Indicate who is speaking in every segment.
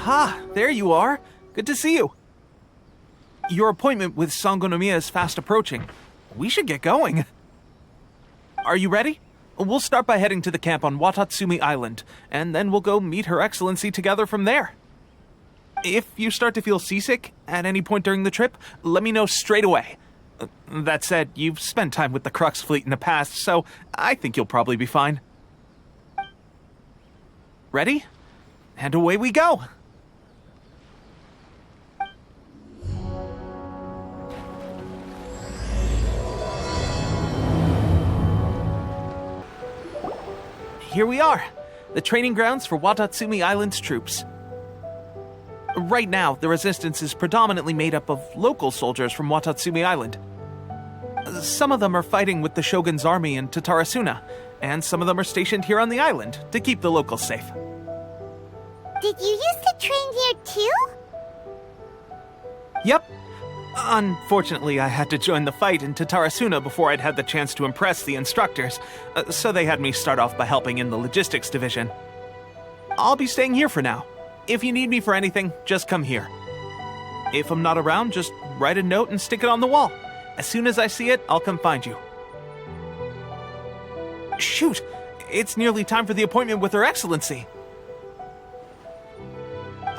Speaker 1: Aha, there you are. Good to see you. Your appointment with Sangonomiya is fast approaching. We should get going. Are you ready? We'll start by heading to the camp on Watatsumi Island, and then we'll go meet Her Excellency together from there. If you start to feel seasick at any point during the trip, let me know straight away. That said, you've spent time with the Crux fleet in the past, so I think you'll probably be fine. Ready? And away we go! Here we are, the training grounds for Watatsumi Island's troops. Right now, the resistance is predominantly made up of local soldiers from Watatsumi Island. Some of them are fighting with the Shogun's army in Tatarasuna, and some of them are stationed here on the island to keep the locals safe.
Speaker 2: Did you used to train here too?
Speaker 1: Yep. Unfortunately, I had to join the fight in Tatarasuna before I'd had the chance to impress the instructors, so they had me start off by helping in the logistics division. I'll be staying here for now. If you need me for anything, just come here. If I'm not around, just write a note and stick it on the wall. As soon as I see it, I'll come find you. Shoot! It's nearly time for the appointment with Her Excellency.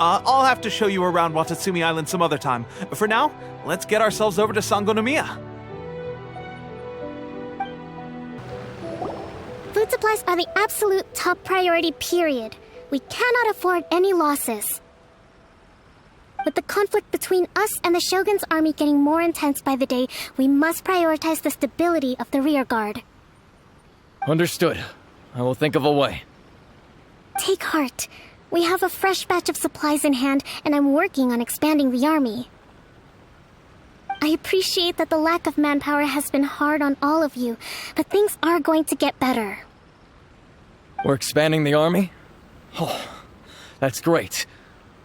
Speaker 1: I'll have to show you around Watatsumi Island some other time. For now, let's get ourselves over to Sangonomiya.
Speaker 2: Food supplies are the absolute top priority, period. We cannot afford any losses. With the conflict between us and the Shogun's army getting more intense by the day, we must prioritize the stability of the rear guard.
Speaker 3: Understood. I will think of a way.
Speaker 2: Take heart. We have a fresh batch of supplies in hand, and I'm working on expanding the army. I appreciate that the lack of manpower has been hard on all of you, but things are going to get better.
Speaker 3: We're expanding the army? Oh, that's great.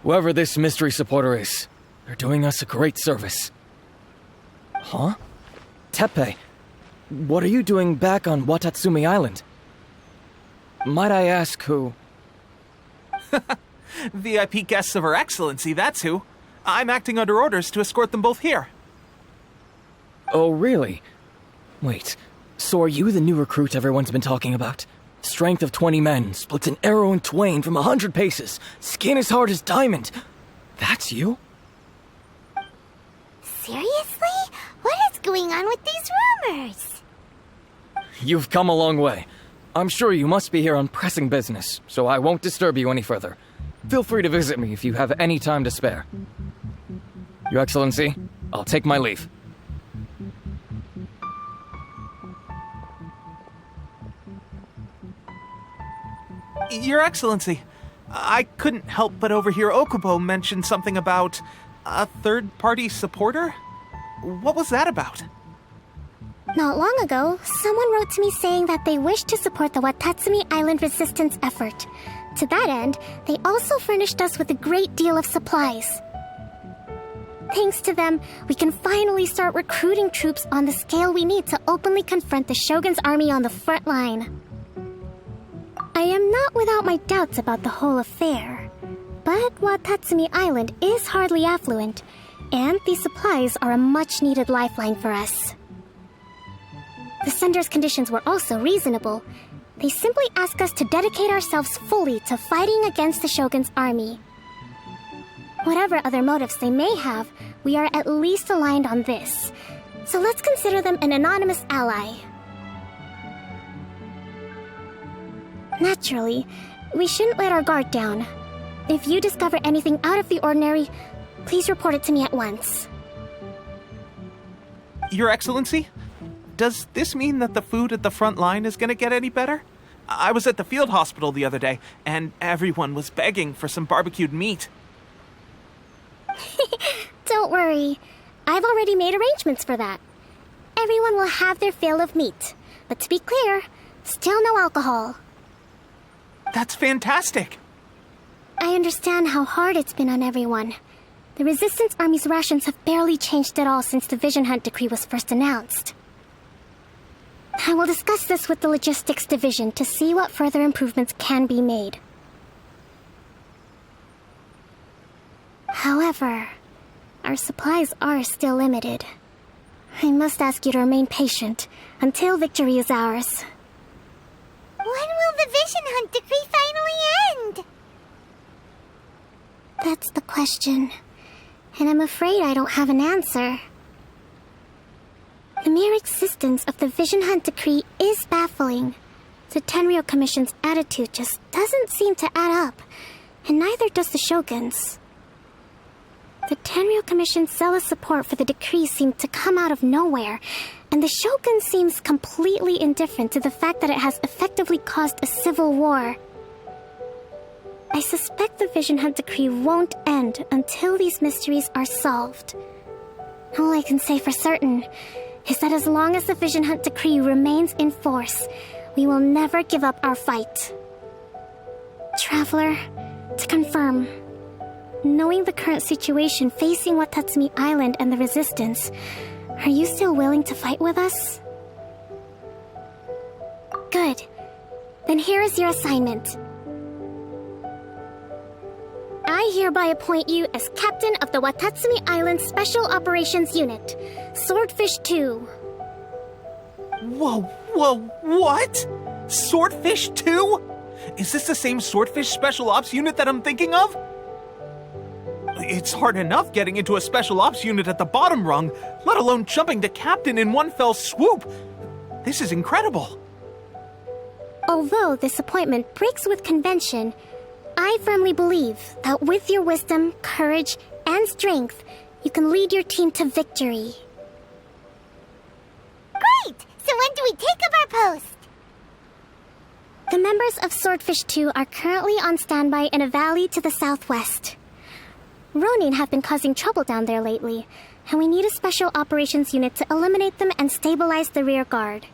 Speaker 3: Whoever this mystery supporter is, they're doing us a great service. Huh? Teppei, what are you doing back on Watatsumi Island? Might I ask who?
Speaker 1: VIP guests of Her Excellency, that's who. I'm acting under orders to escort them both here.
Speaker 3: Oh, really? Wait, so are you the new recruit everyone's been talking about? Strength of 20 men, splits an arrow in twain from 100 paces, skin as hard as diamond. That's you?
Speaker 2: Seriously? What is going on with these rumors?
Speaker 3: You've come a long way. I'm sure you must be here on pressing business, so I won't disturb you any further. Feel free to visit me if you have any time to spare. Your Excellency, I'll take my leave.
Speaker 1: Your Excellency, I couldn't help but overhear Okubo mention something about a third-party supporter? What was that about?
Speaker 2: Not long ago, someone wrote to me saying that they wish to support the Watatsumi Island resistance effort. To that end, they also furnished us with a great deal of supplies. Thanks to them, we can finally start recruiting troops on the scale we need to openly confront the Shogun's army on the front line. I am not without my doubts about the whole affair, but Watatsumi Island is hardly affluent, and these supplies are a much-needed lifeline for us. The sender's conditions were also reasonable. They simply ask us to dedicate ourselves fully to fighting against the Shogun's army. Whatever other motives they may have, we are at least aligned on this. So let's consider them an anonymous ally. Naturally, we shouldn't let our guard down. If you discover anything out of the ordinary, please report it to me at once.
Speaker 1: Your Excellency? Does this mean that the food at the front line is gonna get any better? I was at the field hospital the other day, and everyone was begging for some barbecued meat.
Speaker 2: Don't worry. I've already made arrangements for that. Everyone will have their fill of meat. But to be clear, still no alcohol.
Speaker 1: That's fantastic!
Speaker 2: I understand how hard it's been on everyone. The Resistance Army's rations have barely changed at all since the Vision Hunt decree was first announced. I will discuss this with the Logistics Division to see what further improvements can be made. However, our supplies are still limited. I must ask you to remain patient until victory is ours.
Speaker 4: When will the Vision Hunt decree finally end?
Speaker 2: That's the question, and I'm afraid I don't have an answer. The mere existence of the Vision Hunt decree is baffling. The Tenryou Commission's attitude just doesn't seem to add up, and neither does the Shogun's. The Tenryou Commission's zealous support for the decree seemed to come out of nowhere, and the Shogun seems completely indifferent to the fact that it has effectively caused a civil war. I suspect the Vision Hunt decree won't end until these mysteries are solved. All I can say for certain is that as long as the Vision Hunt decree remains in force, we will never give up our fight. Traveler, to confirm, knowing the current situation facing Watatsumi Island and the Resistance, are you still willing to fight with us? Good. Then here is your assignment. I hereby appoint you as captain of the Watatsumi Island Special Operations Unit, Swordfish 2.
Speaker 1: Whoa, what? Swordfish 2? Is this the same Swordfish Special Ops unit that I'm thinking of? It's hard enough getting into a Special Ops unit at the bottom rung, let alone jumping to captain in one fell swoop. This is incredible.
Speaker 2: Although this appointment breaks with convention, I firmly believe that with your wisdom, courage, and strength, you can lead your team to victory.
Speaker 4: Great! So when do we take up our post?
Speaker 2: The members of Swordfish 2 are currently on standby in a valley to the southwest. Ronin have been causing trouble down there lately, and we need a special operations unit to eliminate them and stabilize the rear guard.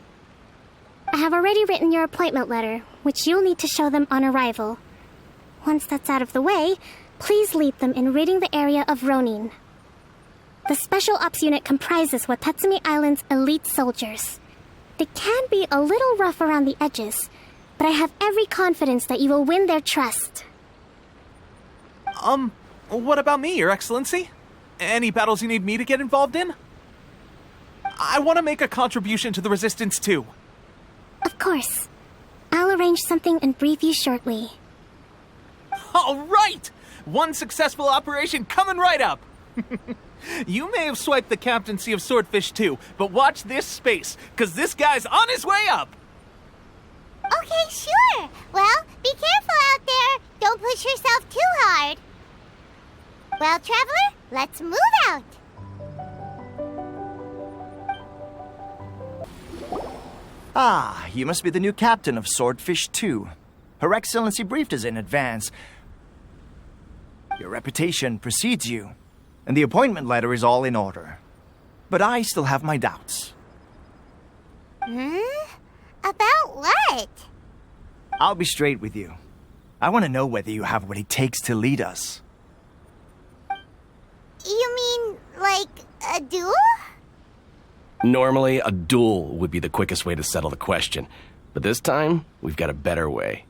Speaker 2: I have already written your appointment letter, which you'll need to show them on arrival. Once that's out of the way, please lead them in ridding the area of Ronin. The Special Ops unit comprises Watatsumi Island's elite soldiers. They can be a little rough around the edges, but I have every confidence that you will win their trust.
Speaker 1: What about me, Your Excellency? Any battles you need me to get involved in? I want to make a contribution to the Resistance too.
Speaker 2: Of course. I'll arrange something and brief you shortly.
Speaker 1: All right! One successful operation coming right up! You may have swiped the captaincy of Swordfish 2, but watch this space, because this guy's on his way up!
Speaker 4: Okay, sure. Well, be careful out there. Don't push yourself too hard. Well, Traveler, let's move out.
Speaker 5: Ah, you must be the new captain of Swordfish 2. Her Excellency briefed us in advance. Your reputation precedes you, and the appointment letter is all in order. But I still have my doubts.
Speaker 4: About what?
Speaker 5: I'll be straight with you. I want to know whether you have what it takes to lead us.
Speaker 4: You mean, like, a duel?
Speaker 6: Normally, a duel would be the quickest way to settle the question, but this time, we've got a better way.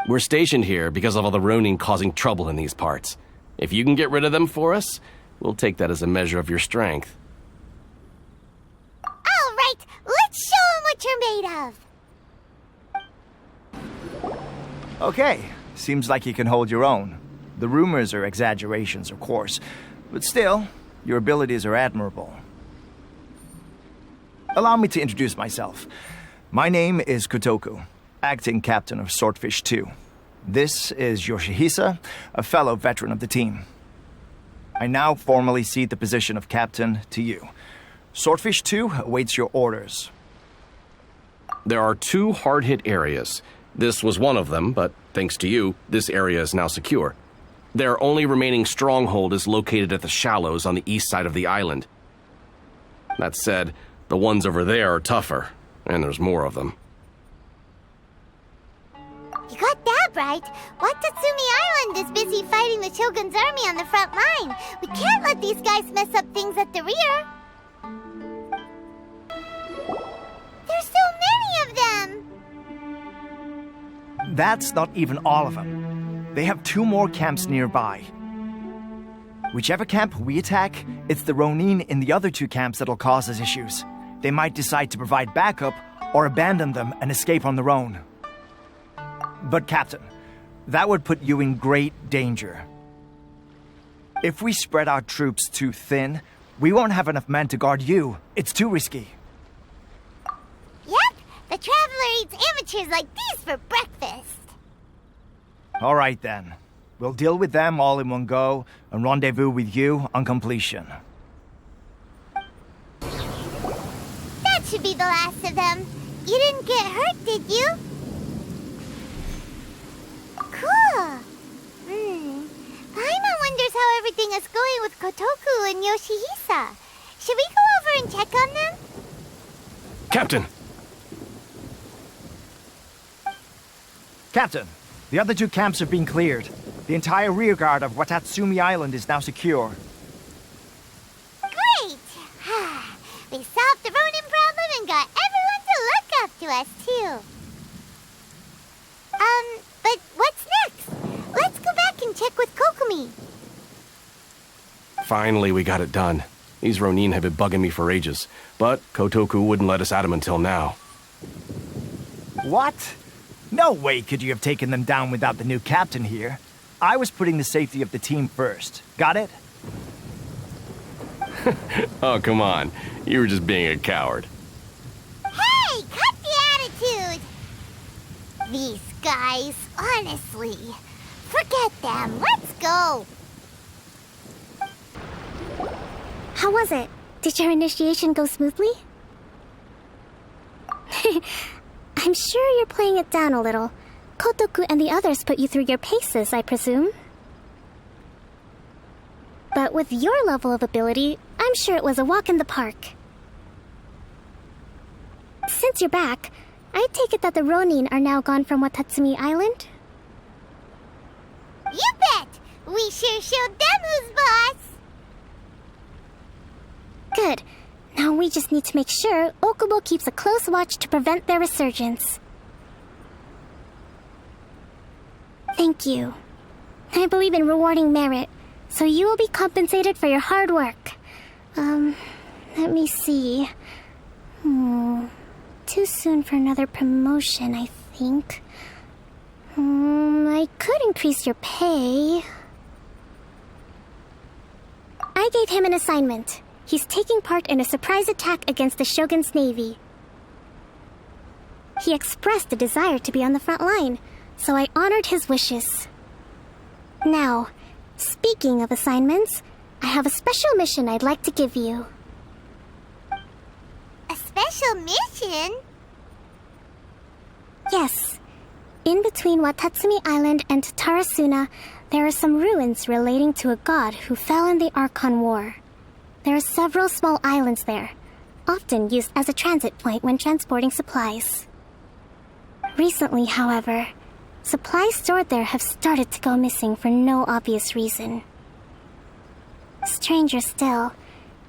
Speaker 6: We're stationed here because of all the Ronin causing trouble in these parts. If you can get rid of them for us, we'll take that as a measure of your strength.
Speaker 4: All right, let's show them what you're made of.
Speaker 5: Okay, seems like you can hold your own. The rumors are exaggerations, of course, but still, your abilities are admirable. Allow me to introduce myself. My name is Kotoku, acting captain of Swordfish 2. This is Yoshihisa, a fellow veteran of the team. I now formally cede the position of captain to you. Swordfish 2 awaits your orders.
Speaker 6: There are 2 hard-hit areas. This was one of them, but thanks to you, this area is now secure. Their only remaining stronghold is located at the shallows on the east side of the island. That said, the ones over there are tougher, and there's more of them.
Speaker 4: You got that right. Watatsumi Island is busy fighting the Shogun's army on the front line. We can't let these guys mess up things at the rear. There's so many of them.
Speaker 5: That's not even all of them. They have 2 more camps nearby. Whichever camp we attack, it's the Ronin in the other two camps that'll cause us issues. They might decide to provide backup or abandon them and escape on their own. But Captain, that would put you in great danger. If we spread our troops too thin, we won't have enough men to guard you. It's too risky.
Speaker 4: Yep, the Traveler eats amateurs like these for breakfast.
Speaker 5: All right then. We'll deal with them all in one go and rendezvous with you on completion.
Speaker 4: That should be the last of them. You didn't get hurt, did you? Cool. Paimon wonders how everything is going with Kotoku and Yoshihisa. Should we go over and check on them?
Speaker 6: Captain!
Speaker 5: Captain, the other two camps have been cleared. The entire rearguard of Watatsumi Island is now secure.
Speaker 4: Great! We solved the Ronin problem and got everyone to look up to us, too. But what's next? Let's go back and check with Kokumi.
Speaker 6: Finally, we got it done. These Ronin have been bugging me for ages, but Kotoku wouldn't let us at him until now.
Speaker 5: What? No way could you have taken them down without the new captain here. I was putting the safety of the team first. Got it?
Speaker 6: Oh, come on. You were just being a coward.
Speaker 4: Hey, cut the attitude! These guys, honestly. Forget them. Let's go.
Speaker 2: How was it? Did your initiation go smoothly? I'm sure you're playing it down a little. Kotoku and the others put you through your paces, I presume. But with your level of ability, I'm sure it was a walk in the park. Since you're back, I take it that the Ronin are now gone from Watatsumi Island?
Speaker 4: You bet! We sure showed them who's boss!
Speaker 2: Good. Now we just need to make sure Okubo keeps a close watch to prevent their resurgence. Thank you. I believe in rewarding merit, so you will be compensated for your hard work. Let me see. Too soon for another promotion, I think. I could increase your pay. I gave him an assignment. He's taking part in a surprise attack against the Shogun's navy. He expressed a desire to be on the front line, so I honored his wishes. Now, speaking of assignments, I have a special mission I'd like to give you.
Speaker 4: A special mission?
Speaker 2: Yes. In between Watatsumi Island and Tarasuna, there are some ruins relating to a god who fell in the Archon War. There are several small islands there, often used as a transit point when transporting supplies. Recently, however, supplies stored there have started to go missing for no obvious reason. Stranger still,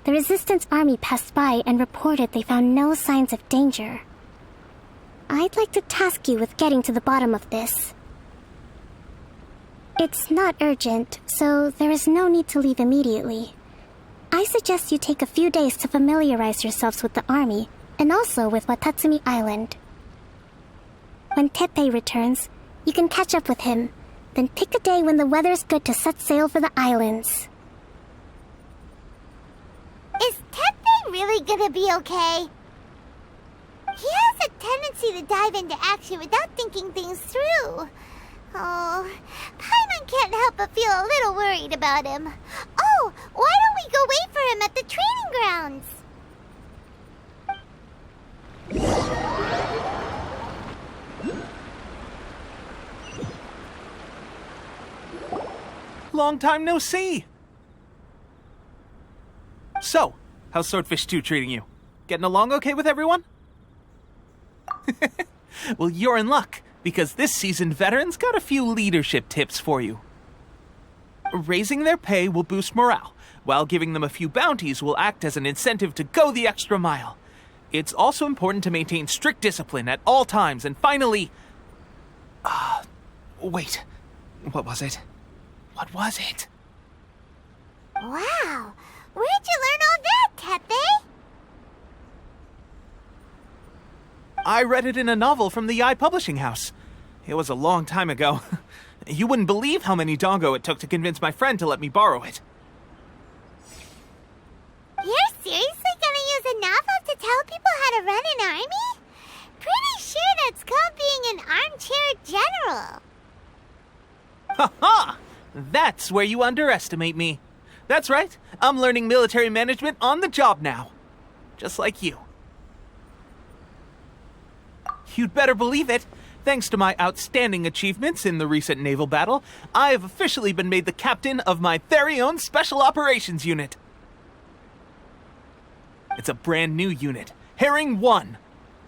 Speaker 2: the Resistance army passed by and reported they found no signs of danger. I'd like to task you with getting to the bottom of this. It's not urgent, so there is no need to leave immediately. I suggest you take a few days to familiarize yourselves with the army, and also with Watatsumi Island. When Teppei returns, you can catch up with him, then pick a day when the weather's good to set sail for the islands.
Speaker 4: Is Teppei really gonna be okay? He has a tendency to dive into action without thinking things through. Oh, Paimon can't help but feel a little worried about him. Oh, why don't we go wait for him at the training grounds?
Speaker 1: Long time no see! So, how's Swordfish 2 treating you? Getting along okay with everyone? Well, you're in luck, because this seasoned veteran's got a few leadership tips for you. Raising their pay will boost morale, while giving them a few bounties will act as an incentive to go the extra mile. It's also important to maintain strict discipline at all times, and finally... wait. What was it? What was it?
Speaker 4: Wow, where'd you learn all that, Tepe?
Speaker 1: I read it in a novel from the Yai Publishing House. It was a long time ago. You wouldn't believe how many dongo it took to convince my friend to let me borrow it.
Speaker 4: You're seriously gonna use a novel to tell people how to run an army? Pretty sure that's called being an armchair general.
Speaker 1: Ha ha! That's where you underestimate me. That's right, I'm learning military management on the job now. Just like you. You'd better believe it. Thanks to my outstanding achievements in the recent naval battle, I have officially been made the captain of my very own Special Operations Unit. It's a brand new unit, Herring 1.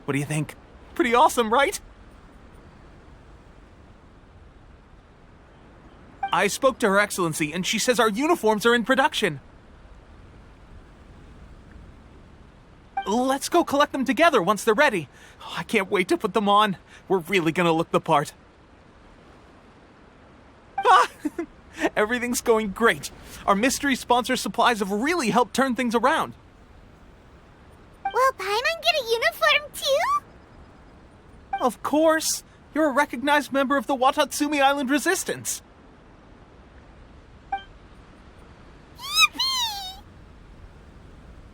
Speaker 1: What do you think? Pretty awesome, right? I spoke to Her Excellency, and she says our uniforms are in production. Let's go collect them together once they're ready. Oh, I can't wait to put them on. We're really gonna look the part. Ah! Everything's going great. Our mystery sponsor supplies have really helped turn things around.
Speaker 4: Will Paimon get a uniform too?
Speaker 1: Of course. You're a recognized member of the Watatsumi Island Resistance.
Speaker 4: Yippee!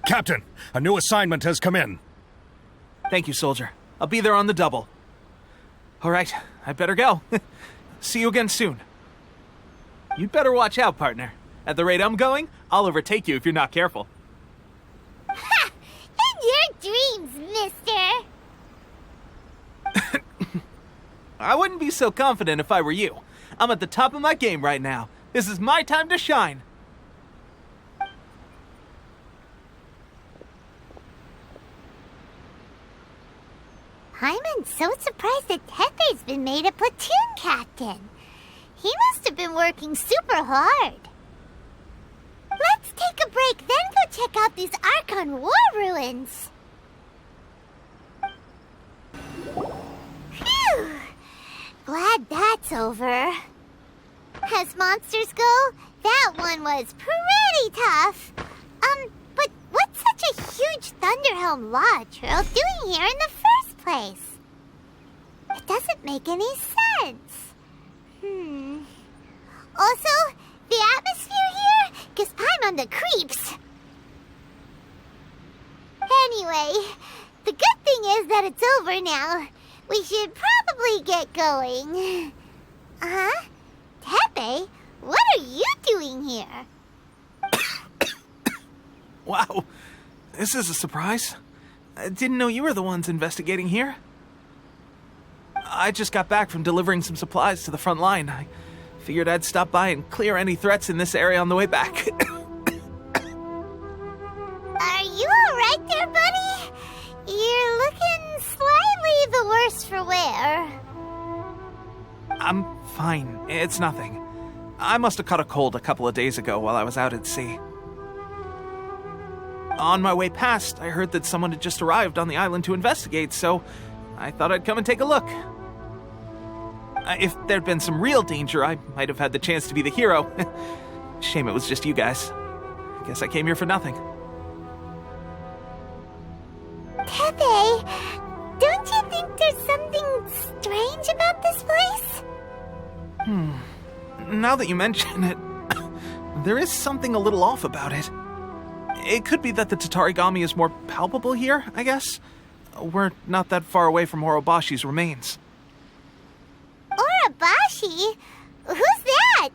Speaker 7: Captain, a new assignment has come in.
Speaker 1: Thank you, soldier. I'll be there on the double. All right, I better go. See you again soon. You'd better watch out, partner. At the rate I'm going, I'll overtake you if you're not careful.
Speaker 4: Ha! In your dreams, mister!
Speaker 1: I wouldn't be so confident if I were you. I'm at the top of my game right now. This is my time to shine.
Speaker 4: Paimon's so surprised that Tepe's been made a platoon captain. He must have been working super hard. Let's take a break, then go check out these Archon War ruins. Phew! Glad that's over. As monsters go, that one was pretty tough. But what's such a huge Thunderhelm Lodge Earl doing here in the first place? It doesn't make any sense. Also, the atmosphere here gives Paimon the creeps. Anyway, the good thing is that it's over now. We should probably get going. Huh? Tepe, what are you doing here?
Speaker 1: Wow, this is a surprise. I didn't know you were the ones investigating here. I just got back from delivering some supplies to the front line. I figured I'd stop by and clear any threats in this area on the way back.
Speaker 4: Are you alright there, buddy? You're looking slightly the worse for wear.
Speaker 1: I'm fine. It's nothing. I must have caught a cold a couple of days ago while I was out at sea. On my way past, I heard that someone had just arrived on the island to investigate, so I thought I'd come and take a look. If there'd been some real danger, I might have had the chance to be the hero. Shame it was just you guys. I guess I came here for nothing.
Speaker 4: Tepe, don't you think there's something strange about this place?
Speaker 1: Now that you mention it, there is something a little off about it. It could be that the Tatarigami is more palpable here, I guess. We're not that far away from Orobashi's remains.
Speaker 4: Orobashi? Who's that?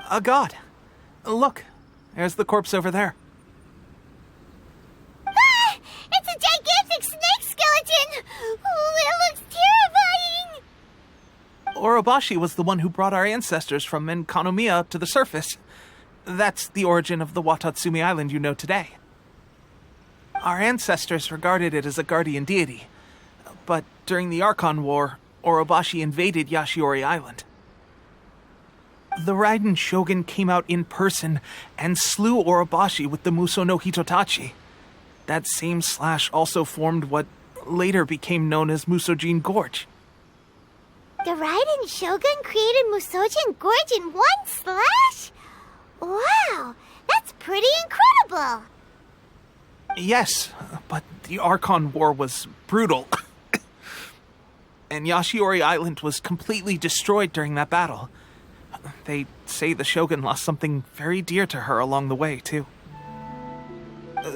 Speaker 1: A god. Look, there's the corpse over there.
Speaker 4: Ah! It's a gigantic snake skeleton! Oh, it looks terrifying!
Speaker 1: Orobashi was the one who brought our ancestors from Enkanomiya up to the surface. That's the origin of the Watatsumi Island you know today. Our ancestors regarded it as a guardian deity. But during the Archon War, Orobashi invaded Yashiori Island. The Raiden Shogun came out in person and slew Orobashi with the Muso no Hitotachi. That same slash also formed what later became known as Musojin Gorge.
Speaker 4: The Raiden Shogun created Musojin Gorge in one slash? Wow, that's pretty incredible!
Speaker 1: Yes, but the Archon War was brutal. And Yashiori Island was completely destroyed during that battle. They say the Shogun lost something very dear to her along the way, too.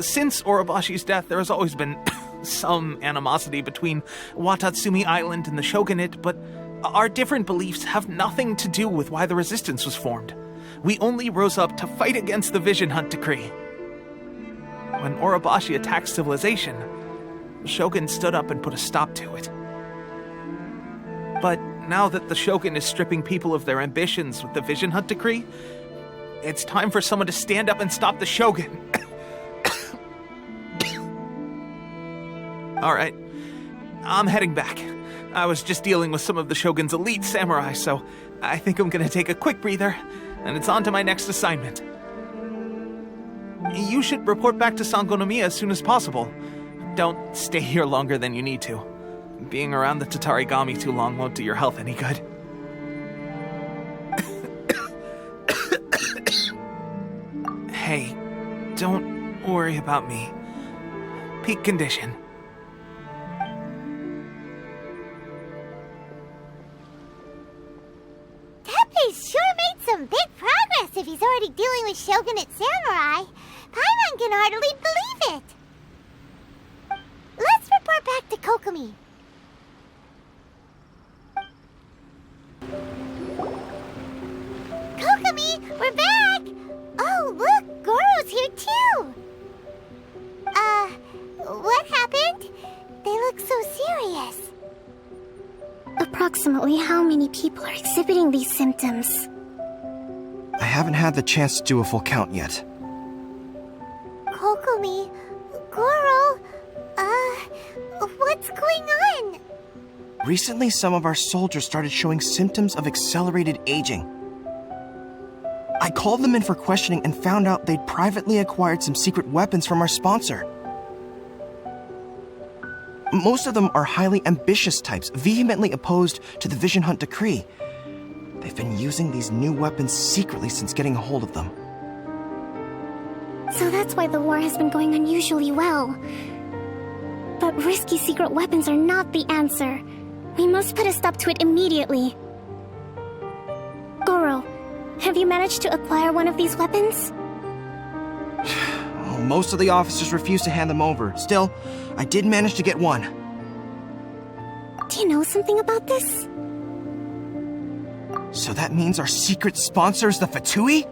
Speaker 1: Since Orobashi's death, there has always been some animosity between Watatsumi Island and the Shogunate, but our different beliefs have nothing to do with why the resistance was formed. We only rose up to fight against the Vision Hunt Decree. When Orobashi attacked civilization, the Shogun stood up and put a stop to it. But now that the Shogun is stripping people of their ambitions with the Vision Hunt Decree, it's time for someone to stand up and stop the Shogun. Alright, I'm heading back. I was just dealing with some of the Shogun's elite samurai, so I think I'm gonna take a quick breather, and it's on to my next assignment. You should report back to Sangonomiya as soon as possible. Don't stay here longer than you need to. Being around the Tatarigami too long won't do your health any good. Hey, don't worry about me. Peak condition.
Speaker 4: Teppei's sure made some big progress if he's already dealing with Shogunate samurai. Paimon can hardly believe it. Let's report back to Kokomi. Kokomi, we're back! Oh, look, Goro's here too! What happened? They look so serious.
Speaker 2: Approximately how many people are exhibiting these symptoms?
Speaker 8: I haven't had the chance to do a full count yet.
Speaker 4: Kokomi, Goro, what's going on?
Speaker 8: Recently, some of our soldiers started showing symptoms of accelerated aging. I called them in for questioning and found out they'd privately acquired some secret weapons from our sponsor. Most of them are highly ambitious types, vehemently opposed to the Vision Hunt Decree. They've been using these new weapons secretly since getting a hold of them.
Speaker 2: So that's why the war has been going unusually well. But risky secret weapons are not the answer. We must put a stop to it immediately. Goro, have you managed to acquire one of these weapons?
Speaker 8: Most of the officers refuse to hand them over. Still, I did manage to get one.
Speaker 2: Do you know something about this?
Speaker 8: So that means our secret sponsor is the Fatui?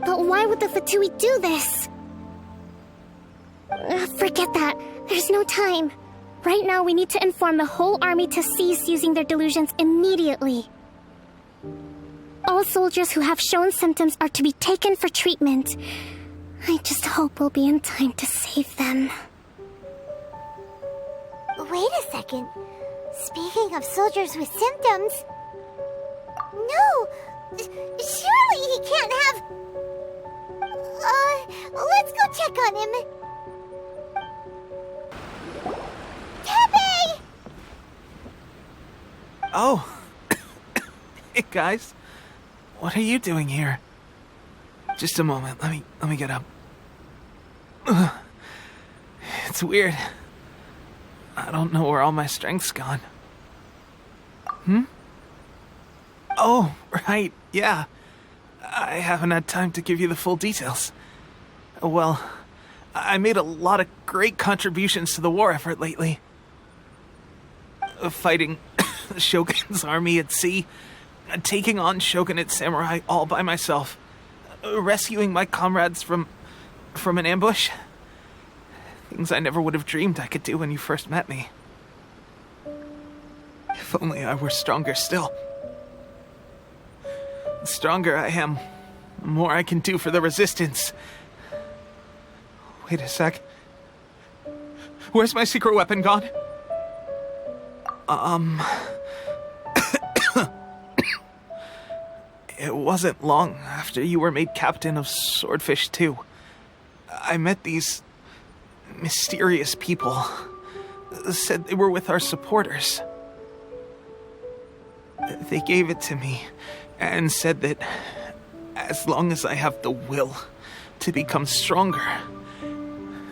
Speaker 2: But why would the Fatui do this? Forget that. There's no time. Right now, we need to inform the whole army to cease using their delusions immediately. All soldiers who have shown symptoms are to be taken for treatment. I just hope we'll be in time to save them.
Speaker 4: Wait a second. Speaking of soldiers with symptoms... No! Surely he can't have... let's go check on him. Teppei!
Speaker 1: Oh. Hey, guys. What are you doing here? Just a moment. Let me get up. It's weird. I don't know where all my strength's gone. Oh, right. Yeah. I haven't had time to give you the full details. Well, I made a lot of great contributions to the war effort lately. Fighting the Shogun's army at sea, taking on Shogunate samurai all by myself, rescuing my comrades from an ambush. Things I never would have dreamed I could do when you first met me. If only I were stronger still. The stronger I am, the more I can do for the resistance. Wait a sec. Where's my secret weapon gone? It wasn't long after you were made captain of Swordfish 2. I met these mysterious people. Said they were with our supporters. They gave it to me and said that as long as I have the will to become stronger,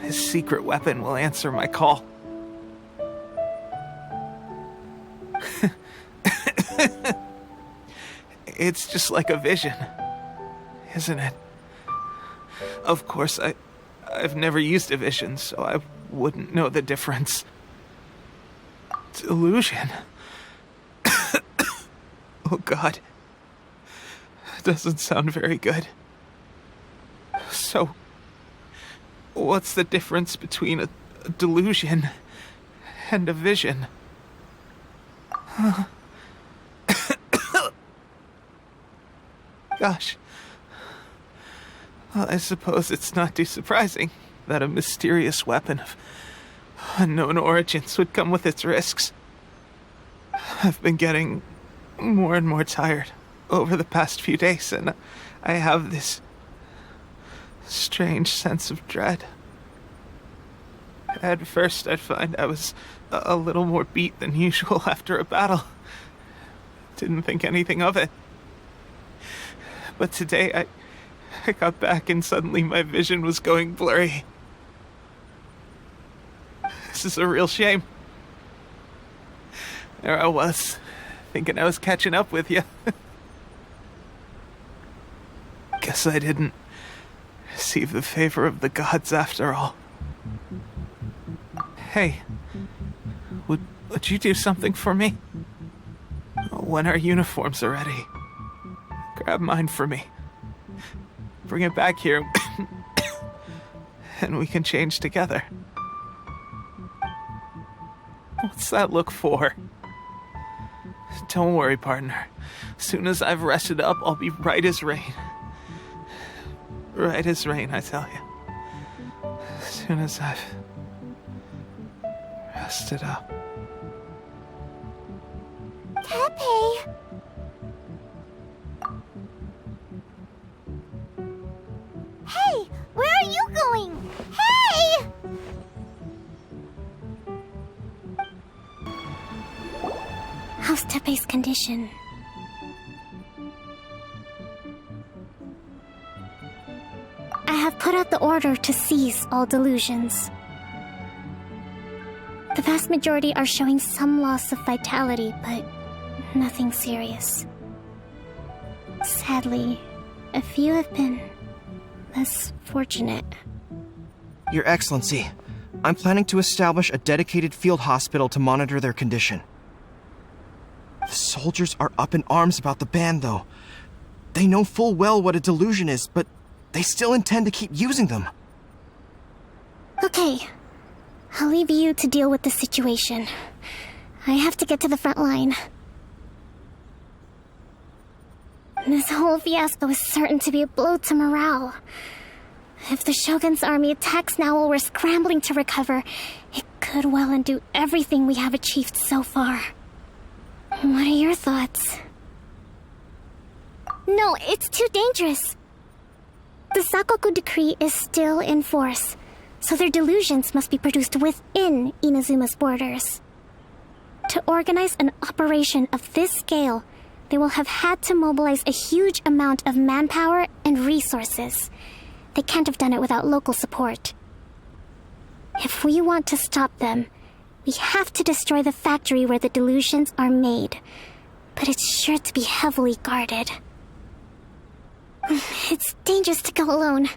Speaker 1: his secret weapon will answer my call. It's just like a vision, isn't it? Of course, I've never used a vision, so I wouldn't know the difference. Delusion. Oh God. Doesn't sound very good. So, what's the difference between a delusion and a vision? Gosh. Well, I suppose it's not too surprising that a mysterious weapon of unknown origins would come with its risks. I've been getting more and more tired over the past few days, and I have this strange sense of dread. At first, I'd find I was a little more beat than usual after a battle. Didn't think anything of it. But today, I got back and suddenly my vision was going blurry. This is a real shame. There I was, thinking I was catching up with you. Guess I didn't receive the favor of the gods after all. Hey, would you do something for me? When our uniforms are ready, grab mine for me. Bring it back here, and we can change together. What's that look for? Don't worry, partner. As soon as I've rested up, I'll be right as rain. Right as rain, I tell you. As soon as I've rested up.
Speaker 4: Tepe! Hey! Where are you going? Hey!
Speaker 2: How's Tepe's condition? I have put out the order to seize all delusions. The vast majority are showing some loss of vitality, but nothing serious. Sadly, a few have been less fortunate.
Speaker 8: Your Excellency, I'm planning to establish a dedicated field hospital to monitor their condition. The soldiers are up in arms about the ban, though. They know full well what a delusion is, but they still intend to keep using them.
Speaker 2: Okay, I'll leave you to deal with the situation. I have to get to the front line. This whole fiasco is certain to be a blow to morale. If the Shogun's army attacks now while we're scrambling to recover, it could well undo everything we have achieved so far. What are your thoughts? No, it's too dangerous. The Sakoku decree is still in force, so their delusions must be produced within Inazuma's borders. To organize an operation of this scale, they will have had to mobilize a huge amount of manpower and resources. They can't have done it without local support. If we want to stop them, we have to destroy the factory where the delusions are made. But it's sure to be heavily guarded. It's dangerous to go alone.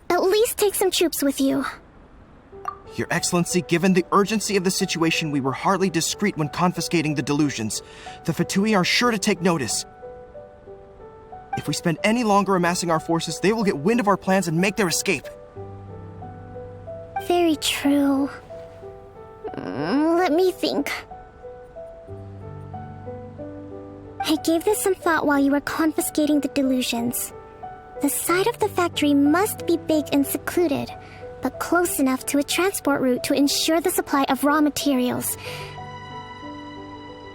Speaker 2: At least take some troops with you.
Speaker 8: Your Excellency, given the urgency of the situation, we were hardly discreet when confiscating the delusions. The Fatui are sure to take notice. If we spend any longer amassing our forces, they will get wind of our plans and make their escape.
Speaker 2: Very true. Let me think. I gave this some thought while you were confiscating the delusions. The side of the factory must be big and secluded, but close enough to a transport route to ensure the supply of raw materials.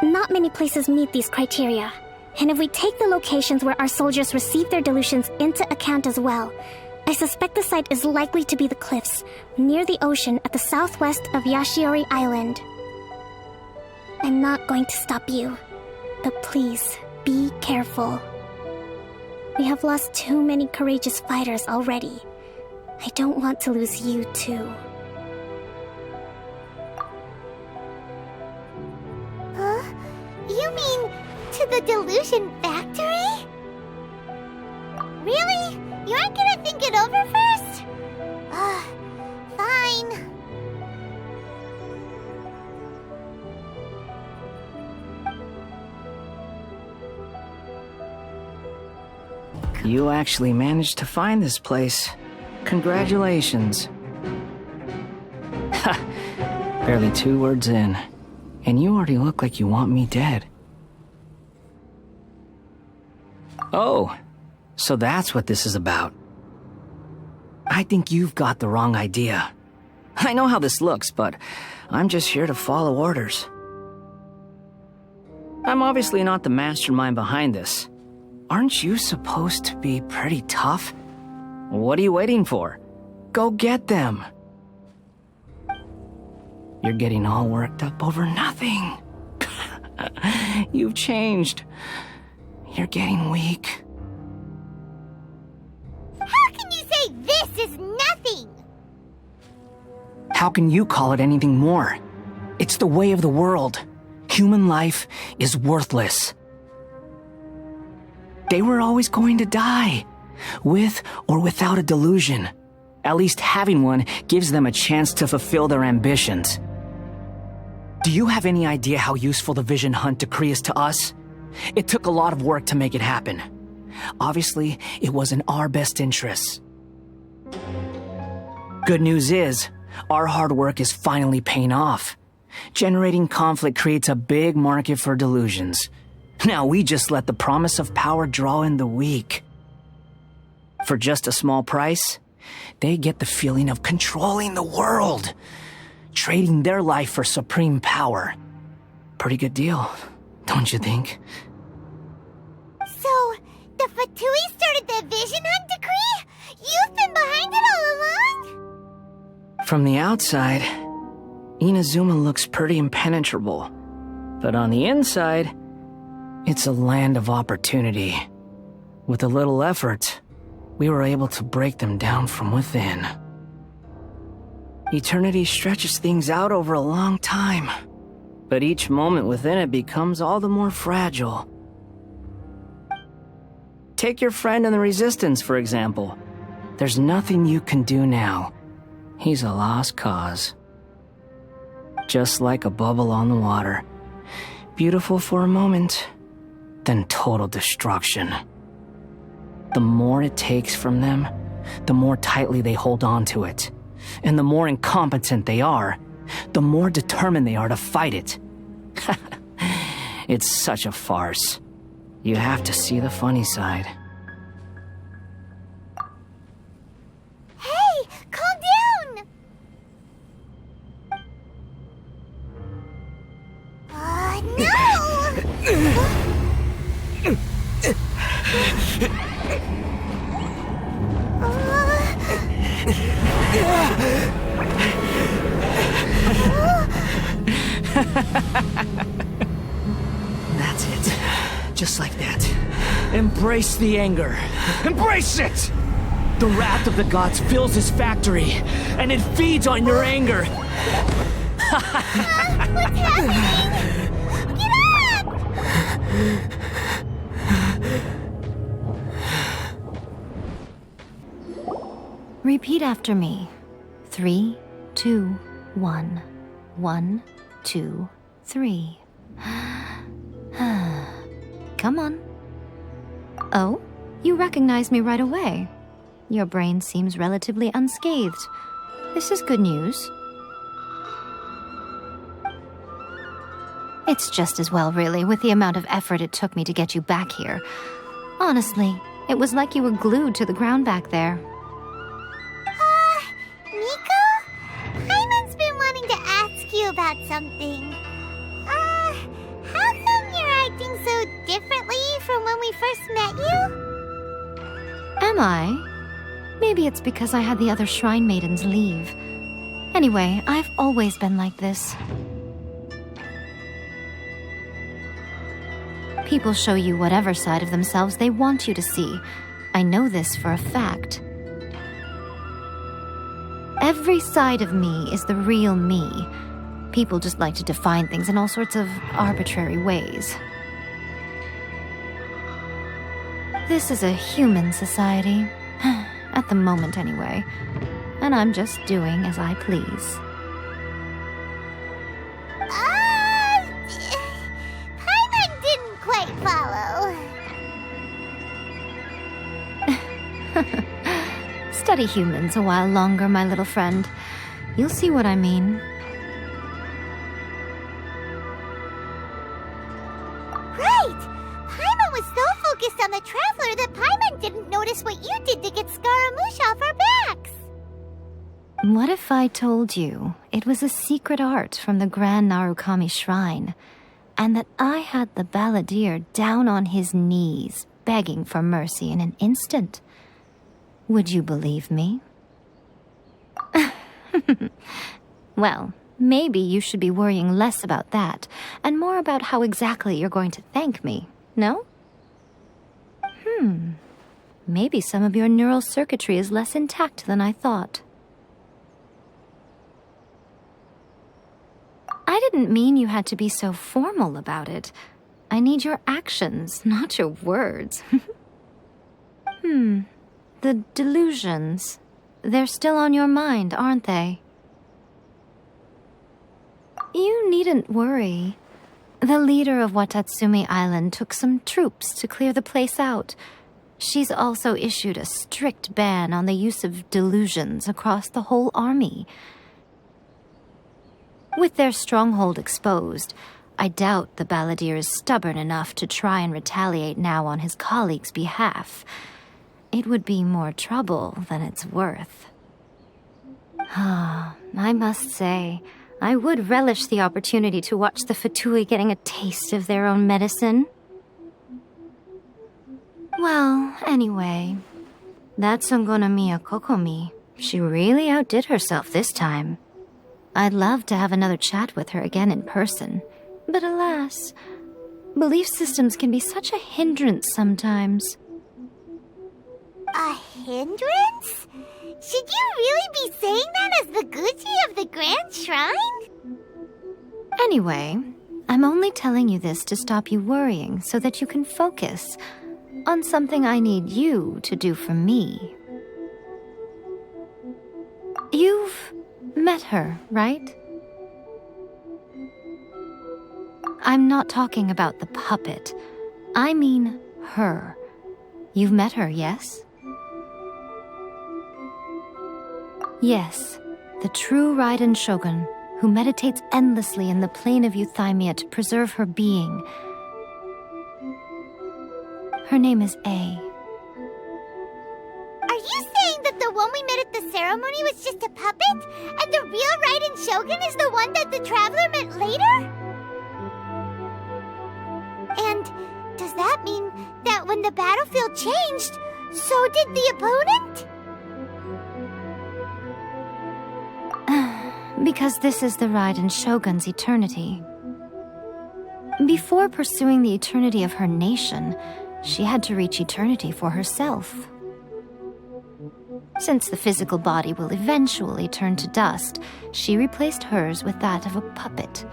Speaker 2: Not many places meet these criteria, and if we take the locations where our soldiers receive their delusions into account as well, I suspect the site is likely to be the cliffs, near the ocean at the southwest of Yashiori Island. I'm not going to stop you, but please, be careful. We have lost too many courageous fighters already. I don't want to lose you too.
Speaker 4: Huh? You mean to the delusion factory? Really? You aren't gonna think it over first? Fine.
Speaker 9: You actually managed to find this place. Congratulations. Ha! Barely 2 words in, and you already look like you want me dead. Oh, so that's what this is about. I think you've got the wrong idea. I know how this looks, but I'm just here to follow orders. I'm obviously not the mastermind behind this. Aren't you supposed to be pretty tough? What are you waiting for? Go get them. You're getting all worked up over nothing. You've changed. You're getting weak.
Speaker 4: How can you say this is nothing?
Speaker 9: How can you call it anything more? It's the way of the world. Human life is worthless. They were always going to die, with or without a delusion. At least having one gives them a chance to fulfill their ambitions. Do you have any idea how useful the Vision Hunt decree is to us? It took a lot of work to make it happen. Obviously, it was in our best interests. Good news is, our hard work is finally paying off. Generating conflict creates a big market for delusions. Now we just let the promise of power draw in the weak. For just a small price, they get the feeling of controlling the world, trading their life for supreme power. Pretty good deal, don't you think?
Speaker 4: So, the Fatui started the Vision Hunt decree? You've been behind it all along?
Speaker 9: From the outside, Inazuma looks pretty impenetrable. But on the inside, it's a land of opportunity. With a little effort, we were able to break them down from within. Eternity stretches things out over a long time, but each moment within it becomes all the more fragile. Take your friend in the Resistance, for example. There's nothing you can do now. He's a lost cause. Just like a bubble on the water. Beautiful for a moment, then total destruction. The more it takes from them, the more tightly they hold on to it. And the more incompetent they are, the more determined they are to fight it. It's such a farce. You have to see the funny side.
Speaker 4: Hey, calm down!
Speaker 9: That's it. Just like that. Embrace the anger. Embrace it! The wrath of the gods fills this factory, and it feeds on your anger.
Speaker 4: What's happening? Get up!
Speaker 10: Repeat after me. 3, 2, 1. 1, 2, 3. Come on. Oh, you recognize me right away. Your brain seems relatively unscathed. This is good news. It's just as well, really, with the amount of effort it took me to get you back here. Honestly, it was like you were glued to the ground back there.
Speaker 4: Nico? Hyman's been wanting to ask you about something. How come you're acting so differently from when we first met you?
Speaker 10: Am I? Maybe it's because I had the other Shrine Maidens leave. Anyway, I've always been like this. People show you whatever side of themselves they want you to see. I know this for a fact. Every side of me is the real me. People just like to define things in all sorts of arbitrary ways. This is a human society. At the moment, anyway. And I'm just doing as I please.
Speaker 4: Paimon didn't quite follow.
Speaker 10: Study humans a while longer, my little friend. You'll see what I mean.
Speaker 4: Right! Paimon was so focused on the Traveler that Paimon didn't notice what you did to get Scaramouche off our backs.
Speaker 10: What if I told you it was a secret art from the Grand Narukami Shrine, and that I had the balladeer down on his knees, begging for mercy in an instant? Would you believe me? Well, maybe you should be worrying less about that, and more about how exactly you're going to thank me, no? Maybe some of your neural circuitry is less intact than I thought. I didn't mean you had to be so formal about it. I need your actions, not your words. The delusions. They're still on your mind, aren't they? You needn't worry. The leader of Watatsumi Island took some troops to clear the place out. She's also issued a strict ban on the use of delusions across the whole army. With their stronghold exposed, I doubt the balladeer is stubborn enough to try and retaliate now on his colleagues' behalf. It would be more trouble than it's worth. I must say, I would relish the opportunity to watch the Fatui getting a taste of their own medicine. Well, anyway, that Songonomiya Kokomi, she really outdid herself this time. I'd love to have another chat with her again in person, but alas, belief systems can be such a hindrance sometimes.
Speaker 4: A hindrance? Should you really be saying that as the Gucci of the Grand Shrine?
Speaker 10: Anyway, I'm only telling you this to stop you worrying so that you can focus on something I need you to do for me. You've met her, right? I'm not talking about the puppet. I mean her. You've met her, yes? Yes, the true Raiden Shogun, who meditates endlessly in the plane of Euthymia to preserve her being. Her name is A.
Speaker 4: Are you saying that the one we met at the ceremony was just a puppet? And the real Raiden Shogun is the one that the Traveler met later? And does that mean that when the battlefield changed, so did the opponent?
Speaker 10: Because this is the Raiden Shogun's eternity. Before pursuing the eternity of her nation, she had to reach eternity for herself. Since the physical body will eventually turn to dust, she replaced hers with that of a puppet.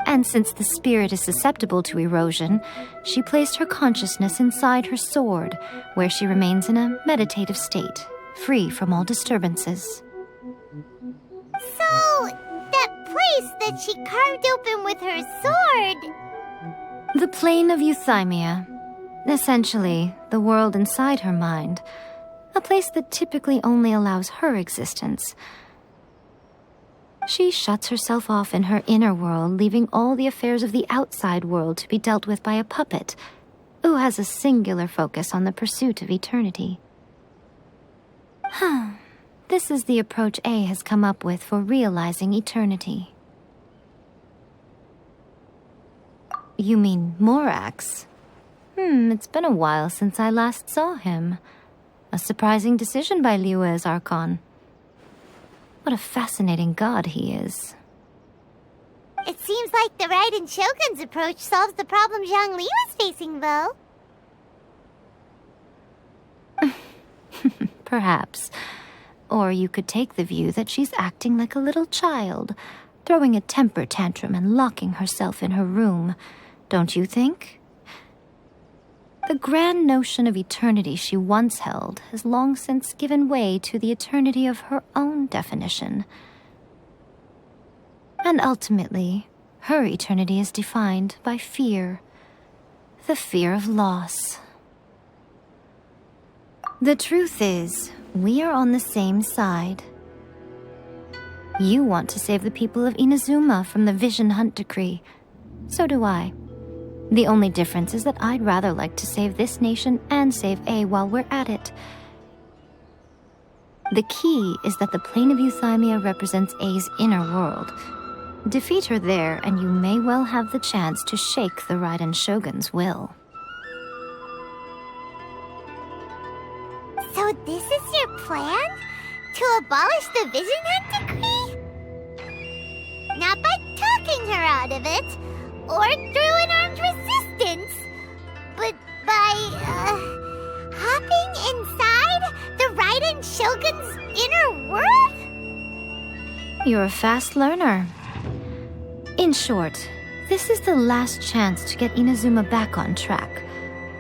Speaker 10: And since the spirit is susceptible to erosion, she placed her consciousness inside her sword, where she remains in a meditative state, free from all disturbances.
Speaker 4: So, that place that she carved open with her sword...
Speaker 10: The plane of Euthymia. Essentially, the world inside her mind. A place that typically only allows her existence. She shuts herself off in her inner world, leaving all the affairs of the outside world to be dealt with by a puppet, who has a singular focus on the pursuit of eternity. This is the approach A has come up with for realizing eternity. You mean Morax? It's been a while since I last saw him. A surprising decision by Liyue's Archon. What a fascinating god he is.
Speaker 4: It seems like the Raiden Shogun's approach solves the problem Zhang Li was facing, though.
Speaker 10: Perhaps. Or you could take the view that she's acting like a little child, throwing a temper tantrum and locking herself in her room. Don't you think? The grand notion of eternity she once held has long since given way to the eternity of her own definition. And ultimately, her eternity is defined by fear. The fear of loss. The truth is, we are on the same side. You want to save the people of Inazuma from the Vision Hunt Decree. So do I. The only difference is that I'd rather like to save this nation and save A while we're at it. The key is that the plane of Euthymia represents A's inner world. Defeat her there, and you may well have the chance to shake the Raiden Shogun's will.
Speaker 4: So this is your plan? To abolish the Vision Hunt Decree? Not by talking her out of it, or through an armed resistance, but by, hopping inside the Raiden Shogun's inner world?
Speaker 10: You're a fast learner. In short, this is the last chance to get Inazuma back on track.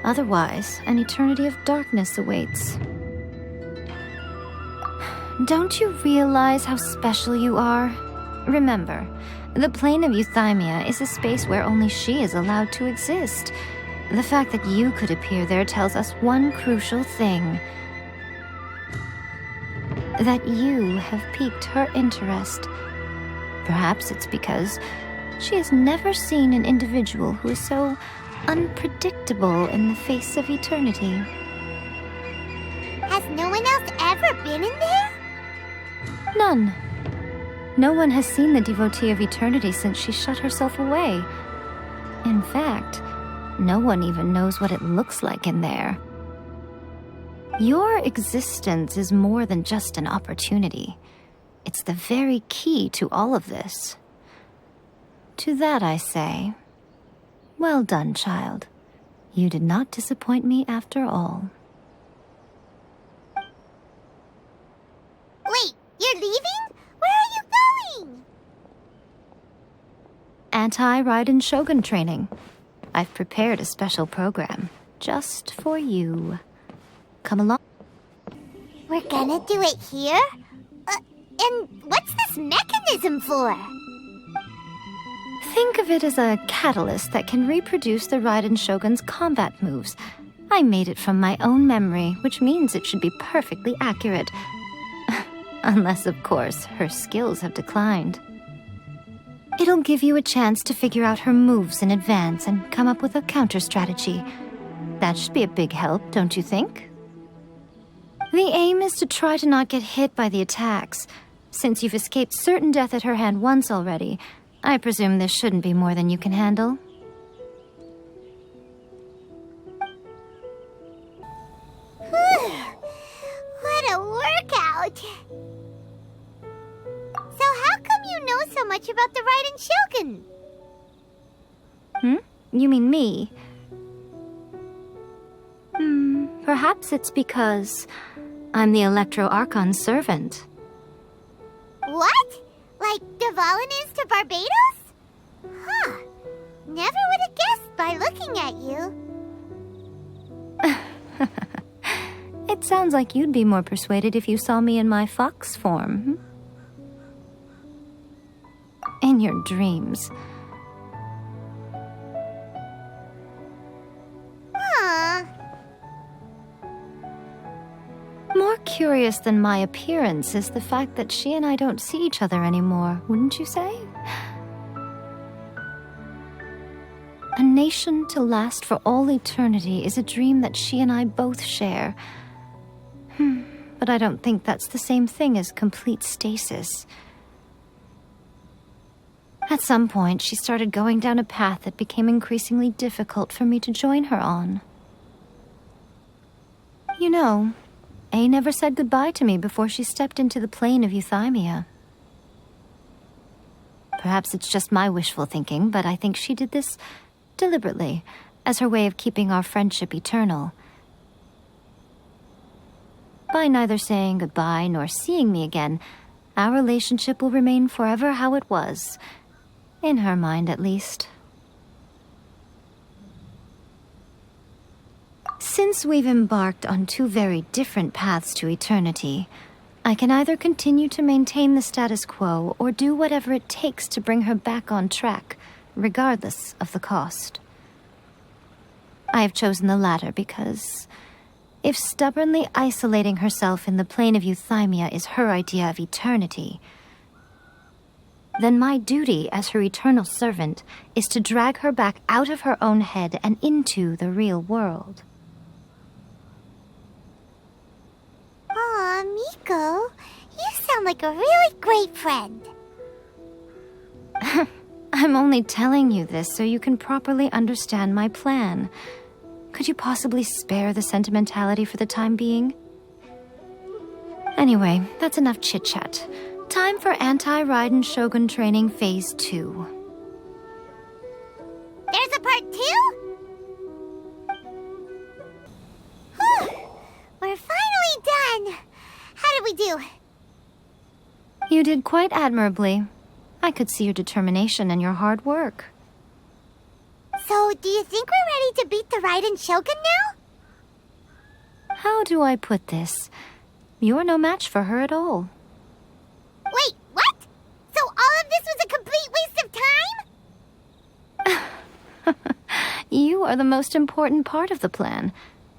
Speaker 10: Otherwise, an eternity of darkness awaits. Don't you realize how special you are? Remember, the plane of Euthymia is a space where only she is allowed to exist. The fact that you could appear there tells us one crucial thing. That you have piqued her interest. Perhaps it's because she has never seen an individual who is so unpredictable in the face of eternity.
Speaker 4: Has no one else ever been in there?
Speaker 10: None. No one has seen the devotee of eternity since she shut herself away. In fact, no one even knows what it looks like in there. Your existence is more than just an opportunity. It's the very key to all of this. To that I say, well done, child. You did not disappoint me after all.
Speaker 4: Wait, you're leaving? Where are you going?
Speaker 10: Anti-Raiden Shogun training. I've prepared a special program just for you. Come along.
Speaker 4: We're gonna do it here? And what's this mechanism for?
Speaker 10: Think of it as a catalyst that can reproduce the Raiden Shogun's combat moves. I made it from my own memory, which means it should be perfectly accurate. Unless, of course, her skills have declined. It'll give you a chance to figure out her moves in advance and come up with a counter-strategy. That should be a big help, don't you think? The aim is to try to not get hit by the attacks. Since you've escaped certain death at her hand once already, I presume this shouldn't be more than you can handle.
Speaker 4: What a workout! So how come you know so much about the Raiden Shogun?
Speaker 10: You mean me? Perhaps it's because I'm the Electro Archon's servant.
Speaker 4: What? Like Dvalin is to Barbados? Huh. Never would have guessed by looking at you.
Speaker 10: It sounds like you'd be more persuaded if you saw me in my fox form. In your dreams.
Speaker 4: Huh.
Speaker 10: More curious than my appearance is the fact that she and I don't see each other anymore, wouldn't you say? A nation to last for all eternity is a dream that she and I both share. But I don't think that's the same thing as complete stasis. At some point, she started going down a path that became increasingly difficult for me to join her on. You know, A never said goodbye to me before she stepped into the plane of Euthymia. Perhaps it's just my wishful thinking, but I think she did this deliberately, as her way of keeping our friendship eternal. By neither saying goodbye nor seeing me again, our relationship will remain forever how it was. In her mind, at least. Since we've embarked on two very different paths to eternity, I can either continue to maintain the status quo or do whatever it takes to bring her back on track, regardless of the cost. I have chosen the latter because if stubbornly isolating herself in the plane of euthymia is her idea of eternity, then my duty as her eternal servant is to drag her back out of her own head and into the real world.
Speaker 4: Aw, Miko, you sound like a really great friend.
Speaker 10: I'm only telling you this so you can properly understand my plan. Could you possibly spare the sentimentality for the time being? Anyway, that's enough chit-chat. Time for Anti-Raiden Shogun Training Phase 2.
Speaker 4: There's a part 2? We're finally done. How did we do?
Speaker 10: You did quite admirably. I could see your determination and your hard work.
Speaker 4: So, do you think we're ready to beat the Raiden Shogun now?
Speaker 10: How do I put this? You're no match for her at all.
Speaker 4: Wait, what? So all of this was a complete waste of time?
Speaker 10: You are the most important part of the plan.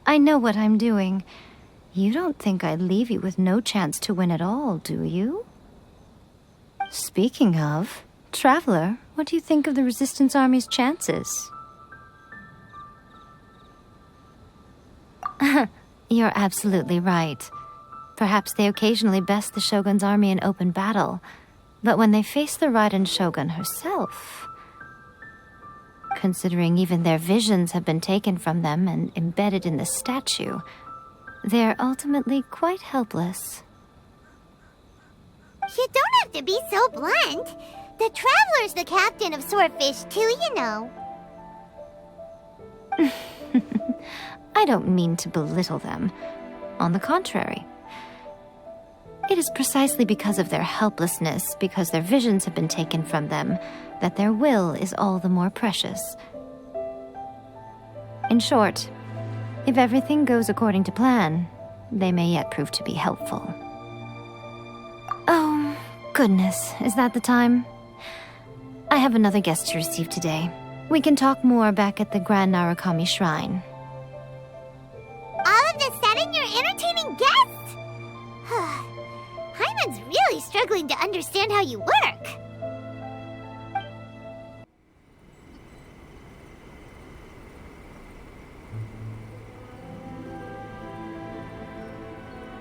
Speaker 10: I know what I'm doing. You don't think I'd leave you with no chance to win at all, do you? Speaking of, Traveler, what do you think of the Resistance Army's chances? You're absolutely right. Perhaps they occasionally best the Shogun's army in open battle, but when they face the Raiden Shogun herself, considering even their visions have been taken from them and embedded in the statue, they're ultimately quite helpless.
Speaker 4: You don't have to be so blunt. The Traveler's the captain of Swordfish too, you know.
Speaker 10: I don't mean to belittle them. On the contrary. It is precisely because of their helplessness, because their visions have been taken from them, that their will is all the more precious. In short, if everything goes according to plan, they may yet prove to be helpful. Oh, goodness, is that the time? I have another guest to receive today. We can talk more back at the Grand Narukami Shrine.
Speaker 4: All of this said and you're entertaining guests? Hyman's really struggling to understand how you work.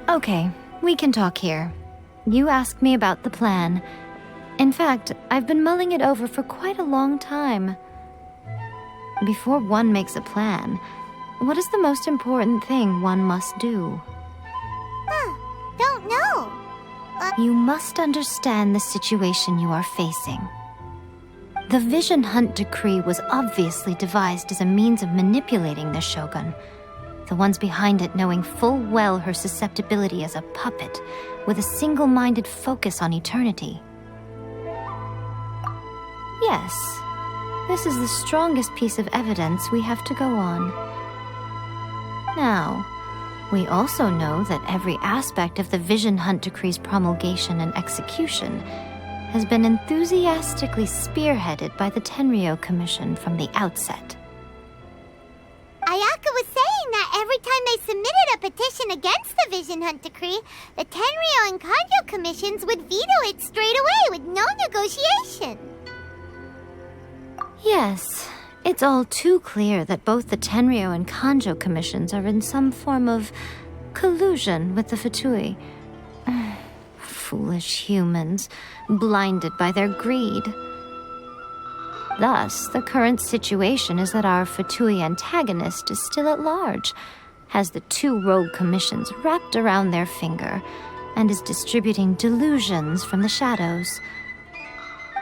Speaker 10: Okay, we can talk here. You asked me about the plan. In fact, I've been mulling it over for quite a long time. Before one makes a plan, what is the most important thing one must do?
Speaker 4: Don't know.
Speaker 10: You must understand the situation you are facing. The Vision Hunt Decree was obviously devised as a means of manipulating the Shogun, the ones behind it knowing full well her susceptibility as a puppet, with a single-minded focus on eternity. Yes, this is the strongest piece of evidence we have to go on. Now, we also know that every aspect of the Vision Hunt Decree's promulgation and execution has been enthusiastically spearheaded by the Tenryou Commission from the outset.
Speaker 4: Ayaka was saying that every time they submitted a petition against the Vision Hunt Decree, the Tenryou and Kanjo commissions would veto it straight away with no negotiation.
Speaker 10: Yes, it's all too clear that both the Tenryou and Kanjo commissions are in some form of collusion with the Fatui. Foolish humans, blinded by their greed. Thus, the current situation is that our Fatui antagonist is still at large, has the two rogue commissions wrapped around their finger, and is distributing delusions from the shadows.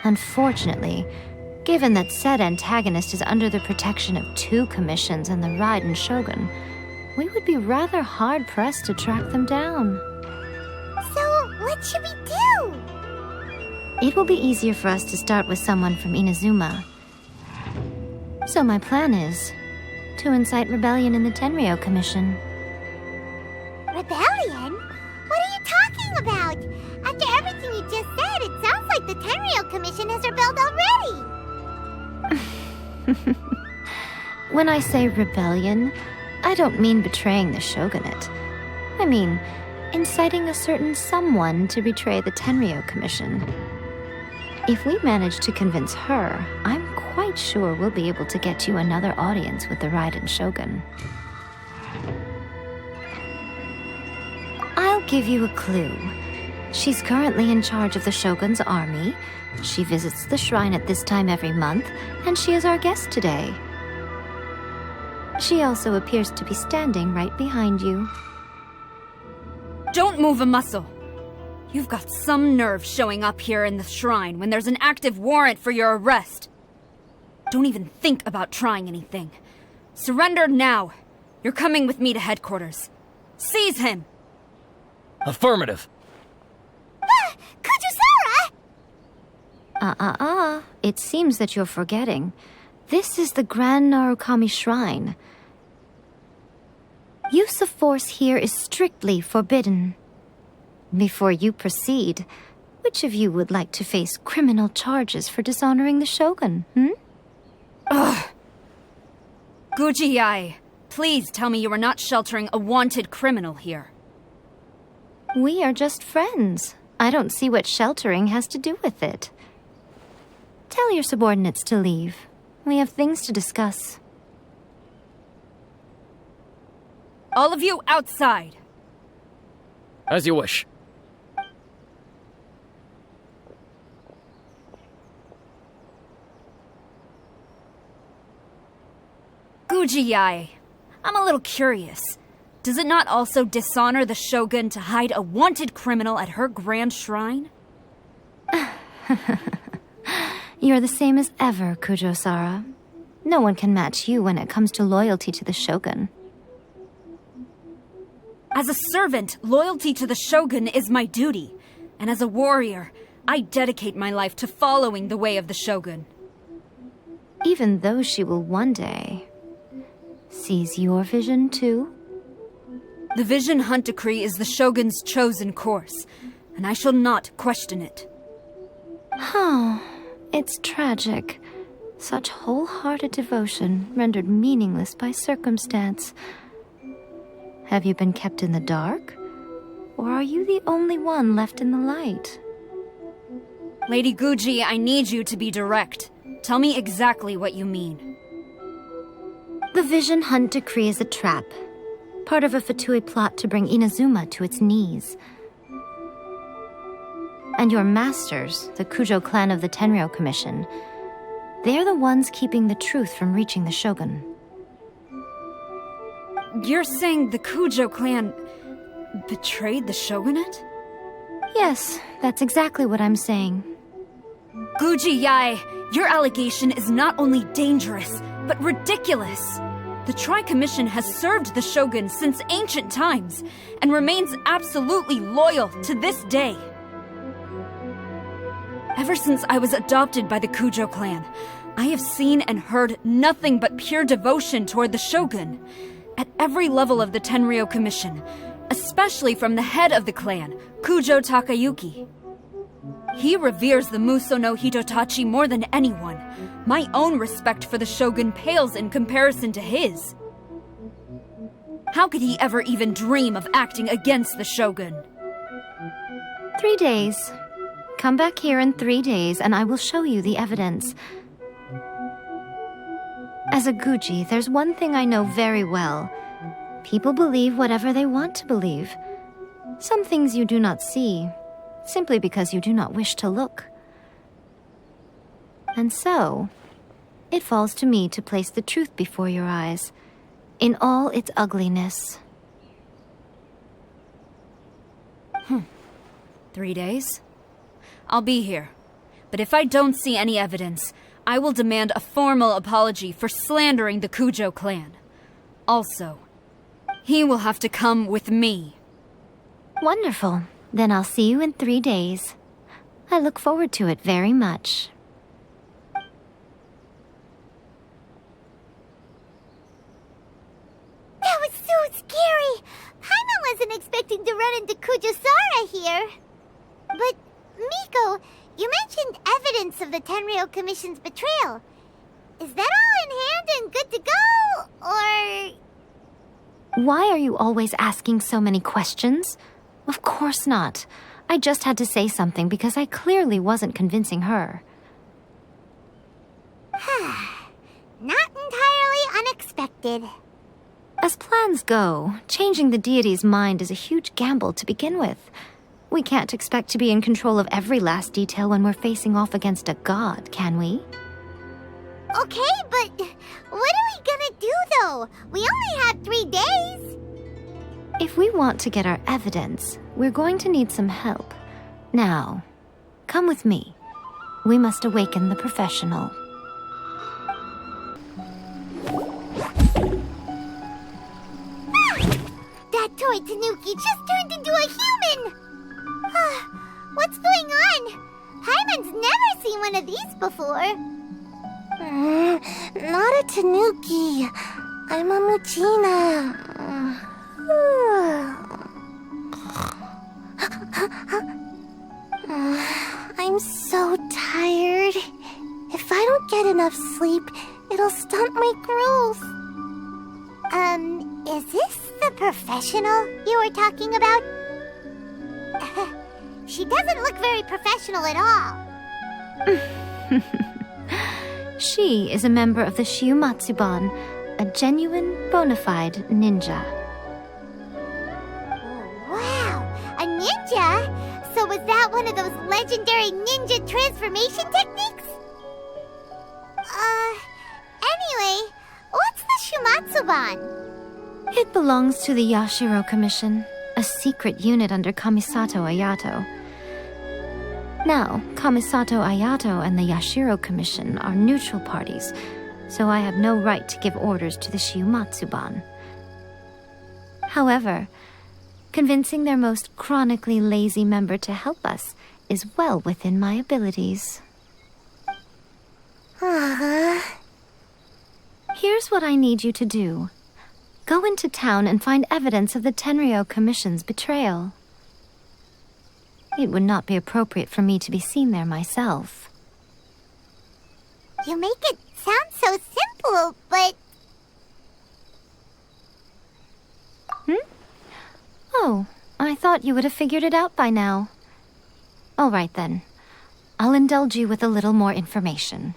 Speaker 10: Unfortunately, given that said antagonist is under the protection of 2 commissions and the Raiden Shogun, we would be rather hard-pressed to track them down.
Speaker 4: So, what should we do?
Speaker 10: It will be easier for us to start with someone from Inazuma. So my plan is to incite rebellion in the Tenryou Commission.
Speaker 4: Rebellion? What are you talking about? After everything you just said, it sounds like the Tenryou Commission has rebelled already.
Speaker 10: When I say rebellion, I don't mean betraying the shogunate. I mean inciting a certain someone to betray the Tenryou Commission. If we manage to convince her, I'm quite sure we'll be able to get you another audience with the Raiden Shogun. I'll give you a clue. She's currently in charge of the Shogun's army. She visits the shrine at this time every month, and she is our guest today. She also appears to be standing right behind you.
Speaker 11: Don't move a muscle. You've got some nerve showing up here in the shrine when there's an active warrant for your arrest. Don't even think about trying anything. Surrender now. You're coming with me to headquarters. Seize him!
Speaker 3: Affirmative.
Speaker 4: Kujusara!
Speaker 10: It seems that you're forgetting. This is the Grand Narukami Shrine. Use of force here is strictly forbidden. Before you proceed, which of you would like to face criminal charges for dishonoring the Shogun,
Speaker 11: Ugh! Guji-ai, please tell me you are not sheltering a wanted criminal here.
Speaker 10: We are just friends. I don't see what sheltering has to do with it. Tell your subordinates to leave. We have things to discuss.
Speaker 11: All of you outside.
Speaker 3: As you wish.
Speaker 11: Guji-ai, I'm a little curious. Does it not also dishonor the Shogun to hide a wanted criminal at her grand shrine?
Speaker 10: You're the same as ever, Kujo-sara. No one can match you when it comes to loyalty to the Shogun.
Speaker 11: As a servant, loyalty to the Shogun is my duty. And as a warrior, I dedicate my life to following the way of the Shogun.
Speaker 10: Even though she will one day seize your vision too?
Speaker 11: The Vision Hunt Decree is the Shogun's chosen course, and I shall not question it.
Speaker 10: Oh, it's tragic. Such wholehearted devotion rendered meaningless by circumstance. Have you been kept in the dark? Or are you the only one left in the light?
Speaker 11: Lady Guji, I need you to be direct. Tell me exactly what you mean.
Speaker 10: The Vision Hunt Decree is a trap. Part of a Fatui plot to bring Inazuma to its knees. And your masters, the Kujo clan of the Tenryou Commission, they're the ones keeping the truth from reaching the Shogun.
Speaker 11: You're saying the Kujo clan betrayed the shogunate?
Speaker 10: Yes, that's exactly what I'm saying.
Speaker 11: Guji-ai, your allegation is not only dangerous, but ridiculous. The Tri-Commission has served the Shogun since ancient times, and remains absolutely loyal to this day. Ever since I was adopted by the Kujo clan, I have seen and heard nothing but pure devotion toward the Shogun. At every level of the Tenryou Commission, especially from the head of the clan, Kujo Takayuki. He reveres the Muso no Hitotachi more than anyone. My own respect for the Shogun pales in comparison to his. How could he ever even dream of acting against the Shogun?
Speaker 10: 3 days. Come back here in 3 days and I will show you the evidence. As a Guji, there's one thing I know very well. People believe whatever they want to believe. Some things you do not see, simply because you do not wish to look. And so, it falls to me to place the truth before your eyes, in all its ugliness.
Speaker 11: 3 days? I'll be here. But if I don't see any evidence, I will demand a formal apology for slandering the Kujo clan. Also, he will have to come with me.
Speaker 10: Wonderful. Then I'll see you in 3 days. I look forward to it very much.
Speaker 4: That was so scary! Paimon wasn't expecting to run into Kujosara here. But, Miko, you mentioned evidence of the Tenryou Commission's betrayal. Is that all in hand and good to go, or...?
Speaker 10: Why are you always asking so many questions? Of course not. I just had to say something because I clearly wasn't convincing her.
Speaker 4: Not entirely unexpected.
Speaker 10: As plans go, changing the deity's mind is a huge gamble to begin with. We can't expect to be in control of every last detail when we're facing off against a god, can we?
Speaker 4: Okay, but what are we gonna do, though? We only have 3 days.
Speaker 10: If we want to get our evidence, we're going to need some help. Now, come with me. We must awaken the professional.
Speaker 4: That toy Tanuki just turned into a human! What's going on? Paimon's never seen one of these before.
Speaker 2: Not a Tanuki. I'm a Muchina. I'm so tired. If I don't get enough sleep, it'll stunt my growth.
Speaker 4: Is this the professional you were talking about? She doesn't look very professional at all.
Speaker 10: She is a member of the Shiumatsuban, a genuine, bona fide ninja.
Speaker 4: Wow, a ninja? So was that one of those legendary ninja transformation techniques? Anyway, what's the Shiumatsuban?
Speaker 10: It belongs to the Yashiro Commission, a secret unit under Kamisato Ayato. Now, Kamisato Ayato and the Yashiro Commission are neutral parties, so I have no right to give orders to the Shiumatsuban. However, convincing their most chronically lazy member to help us is well within my abilities. Here's what I need you to do. Go into town and find evidence of the Tenryou Commission's betrayal. It would not be appropriate for me to be seen there myself.
Speaker 4: You make it sound so simple, but...
Speaker 10: Oh, I thought you would have figured it out by now. All right then. I'll indulge you with a little more information.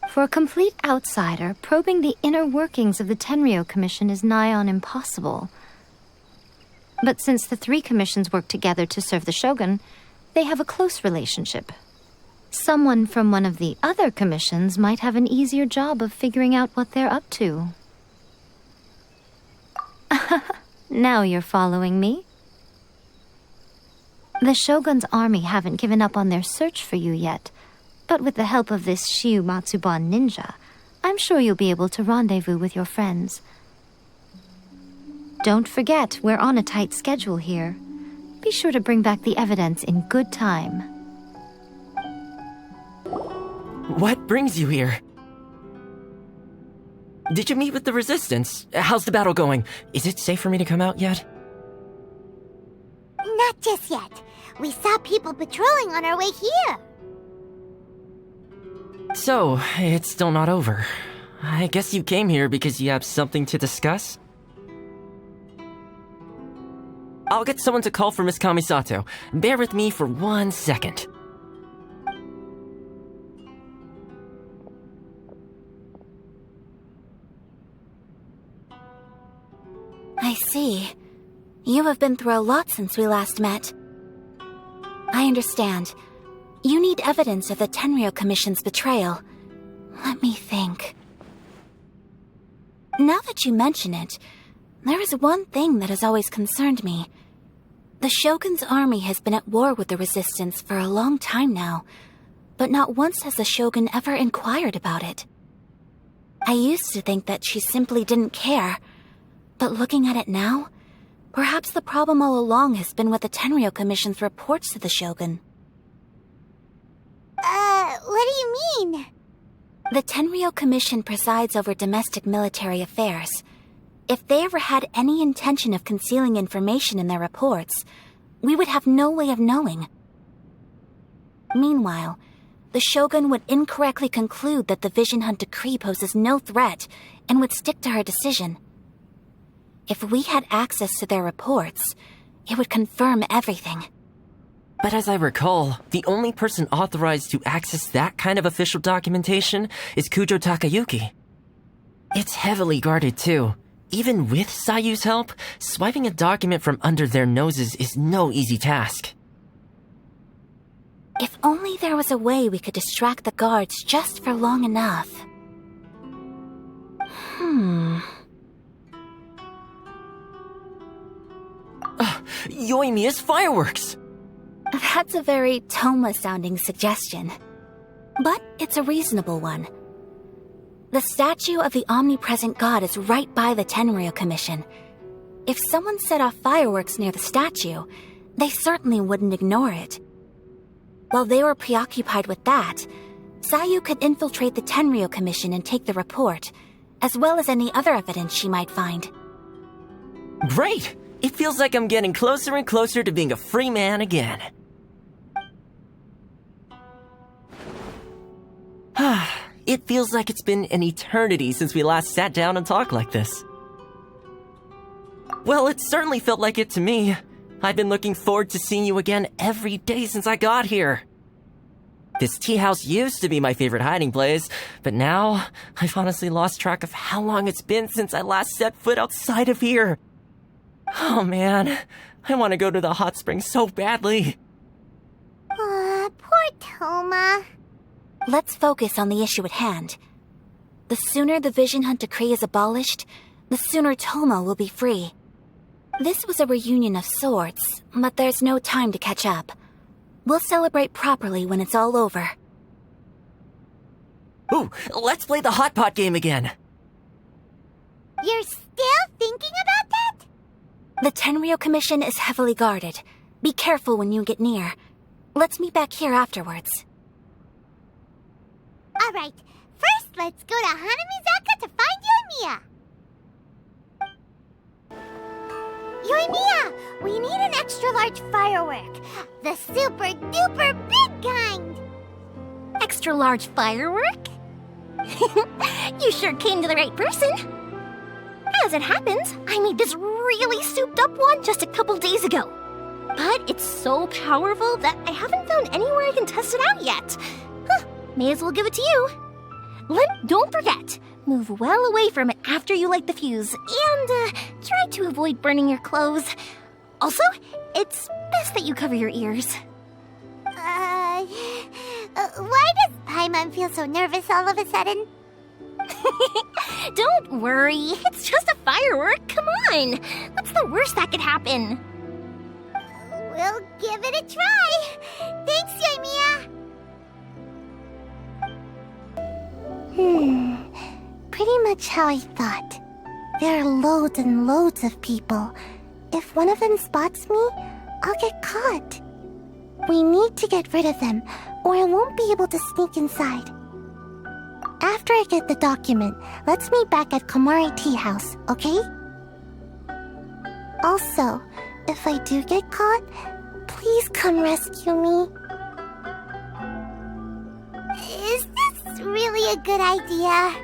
Speaker 10: For a complete outsider, probing the inner workings of the Tenryou Commission is nigh on impossible. But since the 3 commissions work together to serve the Shogun, they have a close relationship. Someone from one of the other commissions might have an easier job of figuring out what they're up to. Now you're following me. The Shogun's army haven't given up on their search for you yet, but with the help of this Shiumatsuban ninja, I'm sure you'll be able to rendezvous with your friends. Don't forget, we're on a tight schedule here. Be sure to bring back the evidence in good time.
Speaker 12: What brings you here? Did you meet with the Resistance? How's the battle going? Is it safe for me to come out yet?
Speaker 4: Not just yet. We saw people patrolling on our way here.
Speaker 12: So, it's still not over. I guess you came here because you have something to discuss? I'll get someone to call for Miss Kamisato. Bear with me for 1 second.
Speaker 13: I see. You have been through a lot since we last met. I understand. You need evidence of the Tenryou Commission's betrayal. Let me think. Now that you mention it, there is one thing that has always concerned me. The Shogun's army has been at war with the resistance for a long time now, but not once has the Shogun ever inquired about it. I used to think that she simply didn't care, but looking at it now, perhaps the problem all along has been with the Tenryou Commission's reports to the Shogun.
Speaker 4: What do you mean?
Speaker 13: The Tenryou Commission presides over domestic military affairs. If they ever had any intention of concealing information in their reports, we would have no way of knowing. Meanwhile, the Shogun would incorrectly conclude that the Vision Hunt decree poses no threat and would stick to her decision. If we had access to their reports, it would confirm everything.
Speaker 12: But as I recall, the only person authorized to access that kind of official documentation is Kujo Takayuki. It's heavily guarded too. Even with Sayu's help, swiping a document from under their noses is no easy task.
Speaker 13: If only there was a way we could distract the guards just for long enough.
Speaker 12: Yoimiya's fireworks!
Speaker 13: That's a very Toma-sounding suggestion. But it's a reasonable one. The statue of the omnipresent god is right by the Tenryou Commission. If someone set off fireworks near the statue, they certainly wouldn't ignore it. While they were preoccupied with that, Sayu could infiltrate the Tenryou Commission and take the report, as well as any other evidence she might find.
Speaker 12: Great! It feels like I'm getting closer and closer to being a free man again. It feels like it's been an eternity since we last sat down and talked like this. Well, it certainly felt like it to me. I've been looking forward to seeing you again every day since I got here. This tea house used to be my favorite hiding place, but now I've honestly lost track of how long it's been since I last set foot outside of here. Oh man, I want to go to the hot springs so badly.
Speaker 4: Poor Toma.
Speaker 13: Let's focus on the issue at hand. The sooner the Vision Hunt decree is abolished, the sooner Toma will be free. This was a reunion of sorts, but there's no time to catch up. We'll celebrate properly when it's all over.
Speaker 12: Ooh, let's play the hot pot game again.
Speaker 4: You're still thinking about that?
Speaker 13: The Tenryou Commission is heavily guarded. Be careful when you get near. Let's meet back here afterwards.
Speaker 4: Alright, first let's go to Hanamizaka to find Yoimiya. Yoimiya, we need an extra-large firework. The super-duper big kind.
Speaker 2: Extra-large firework? You sure came to the right person. As it happens, I made this really souped-up one just a couple days ago. But it's so powerful that I haven't found anywhere I can test it out yet. May as well give it to you. Don't forget, move well away from it after you light the fuse, and try to avoid burning your clothes. Also, it's best that you cover your ears.
Speaker 4: Why does Paimon feel so nervous all of a sudden?
Speaker 2: Don't worry, it's just a firework, come on. What's the worst that could happen?
Speaker 4: We'll give it a try. Thanks, Yoimiya.
Speaker 2: Pretty much how I thought. There are loads and loads of people. If one of them spots me, I'll get caught. We need to get rid of them, or I won't be able to sneak inside. After I get the document, let's meet back at Komari Tea House, okay? Also, if I do get caught, please come rescue me.
Speaker 4: Is this really a good idea?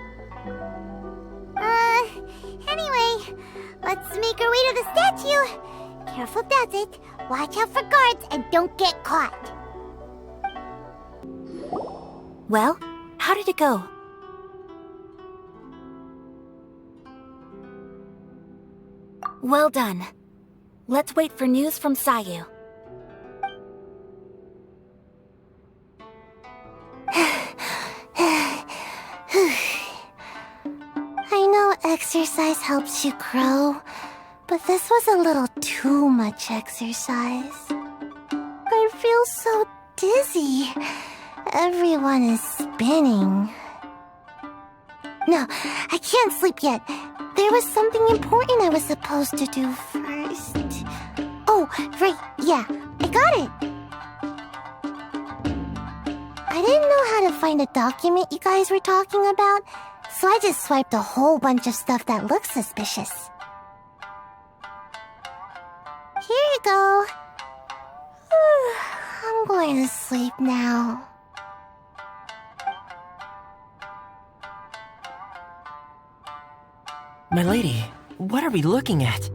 Speaker 4: Anyway, let's make our way to the statue. Careful does it. Watch out for guards and don't get caught.
Speaker 13: Well, how did it go? Well done. Let's wait for news from Sayu.
Speaker 2: I know exercise helps you grow,
Speaker 4: But this was a little too much exercise. I feel so dizzy. Everyone is spinning. No, I can't sleep yet. There was something important I was supposed to do first. Oh, right, yeah, I got it. I didn't know how to find a document you guys were talking about, so I just swiped a whole bunch of stuff that looks suspicious. Here you go. I'm going to sleep now.
Speaker 12: My lady, what are we looking at?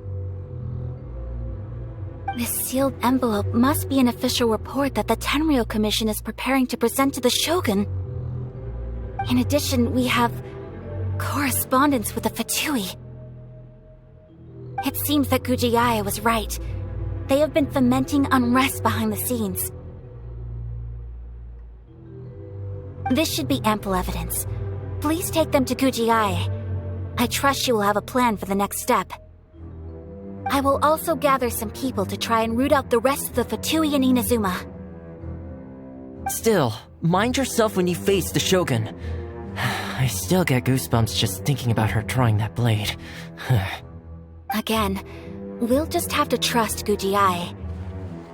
Speaker 13: This sealed envelope must be an official report that the Tenryou Commission is preparing to present to the Shogun. In addition, we have correspondence with the Fatui. It seems that Gujiyaya was right. They have been fomenting unrest behind the scenes. This should be ample evidence. Please take them to Gujiyaya. I trust she will have a plan for the next step. I will also gather some people to try and root out the rest of the Fatui and Inazuma.
Speaker 12: Still, mind yourself when you face the Shogun. I still get goosebumps just thinking about her drawing that blade.
Speaker 13: Again, we'll just have to trust Gujiyai.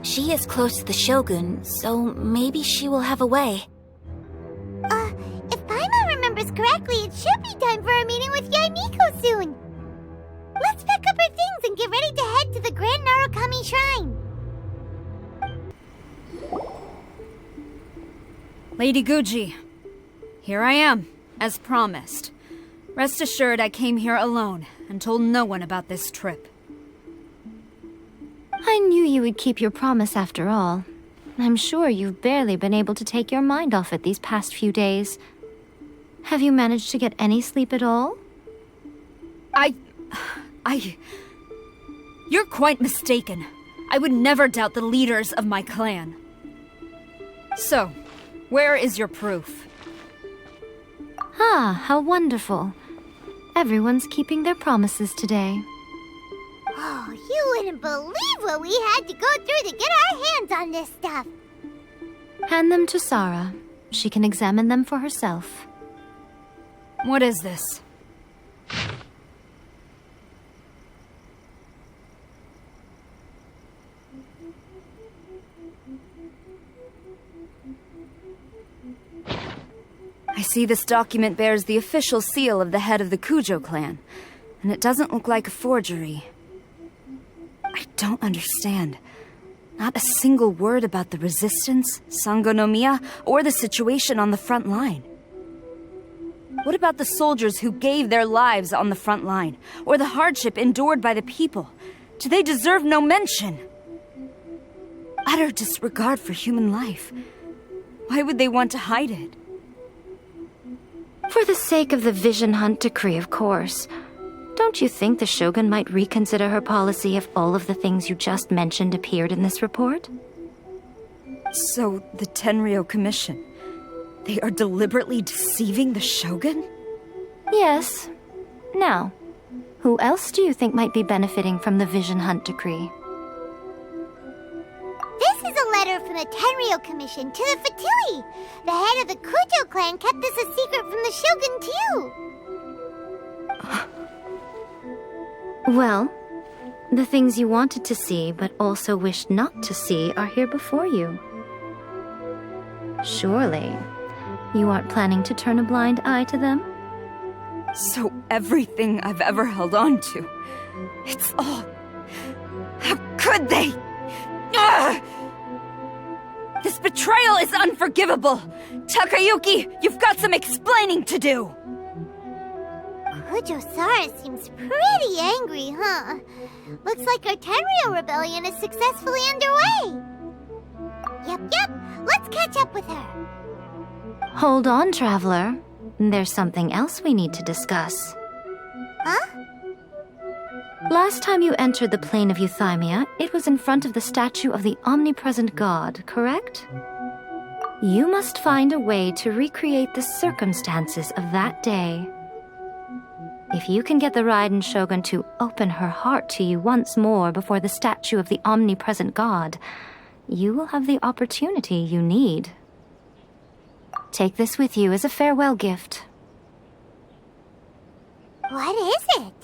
Speaker 13: She is close to the Shogun, so maybe she will have a way.
Speaker 4: If Paimon remembers correctly, it should be time for a meeting with Yaimiko soon. Let's pack up our things and get ready to head to the Grand Narukami Shrine.
Speaker 11: Lady Guji, here I am, as promised. Rest assured I came here alone and told no one about this trip.
Speaker 10: I knew you would keep your promise after all. I'm sure you've barely been able to take your mind off it these past few days. Have you managed to get any sleep at all?
Speaker 11: You're quite mistaken. I would never doubt the leaders of my clan. So, where is your proof?
Speaker 10: Ah, how wonderful. Everyone's keeping their promises today.
Speaker 4: Oh, you wouldn't believe what we had to go through to get our hands on this stuff.
Speaker 10: Hand them to Sarah. She can examine them for herself.
Speaker 11: What is this? I see this document bears the official seal of the head of the Kujo clan, and it doesn't look like a forgery. I don't understand. Not a single word about the resistance, Sangonomiya, or the situation on the front line. What about the soldiers who gave their lives on the front line, or the hardship endured by the people? Do they deserve no mention? Utter disregard for human life. Why would they want to hide it?
Speaker 10: For the sake of the Vision Hunt decree, of course. Don't you think the Shogun might reconsider her policy if all of the things you just mentioned appeared in this report?
Speaker 11: So, the Tenryou Commission, they are deliberately deceiving the Shogun?
Speaker 10: Yes. Now, who else do you think might be benefiting from the Vision Hunt decree?
Speaker 4: This is a letter from the Tenryou Commission to the Fatui. The head of the Kujo clan kept this a secret from the Shogun, too.
Speaker 10: Well, the things you wanted to see but also wished not to see are here before you. Surely, you aren't planning to turn a blind eye to them?
Speaker 11: So everything I've ever held on to, it's all... How could they? Ugh! This betrayal is unforgivable! Takayuki, you've got some explaining to do!
Speaker 4: Kujo-Sara seems pretty angry, huh? Looks like our Tenryou rebellion is successfully underway. Yep, let's catch up with her.
Speaker 10: Hold on, Traveler. There's something else we need to discuss.
Speaker 4: Huh?
Speaker 10: Last time you entered the plane of Euthymia, it was in front of the statue of the omnipresent god, correct? You must find a way to recreate the circumstances of that day. If you can get the Raiden Shogun to open her heart to you once more before the statue of the omnipresent god, you will have the opportunity you need. Take this with you as a farewell gift.
Speaker 4: What is it?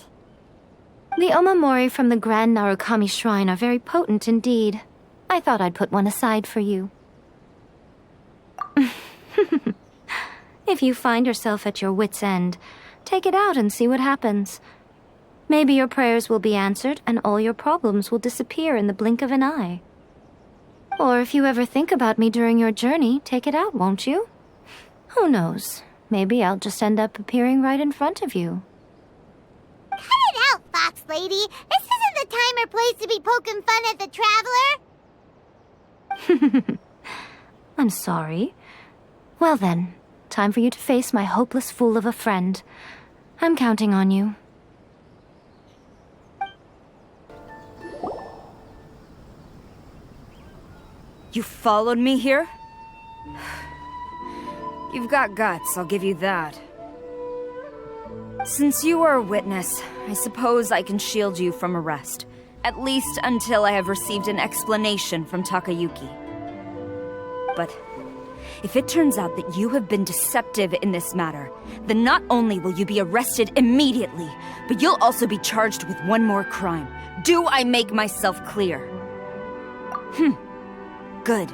Speaker 10: The omamori from the Grand Narukami Shrine are very potent indeed. I thought I'd put one aside for you. If you find yourself at your wit's end, take it out and see what happens. Maybe your prayers will be answered and all your problems will disappear in the blink of an eye. Or if you ever think about me during your journey, take it out, won't you? Who knows? Maybe I'll just end up appearing right in front of you.
Speaker 4: Cut it out, Fox Lady. This isn't the time or place to be poking fun at the Traveler.
Speaker 10: I'm sorry. Well then, time for you to face my hopeless fool of a friend. I'm counting on you.
Speaker 11: You followed me here? You've got guts, I'll give you that. Since you are a witness, I suppose I can shield you from arrest. At least until I have received an explanation from Takayuki. But if it turns out that you have been deceptive in this matter, then not only will you be arrested immediately, but you'll also be charged with one more crime. Do I make myself clear? Good.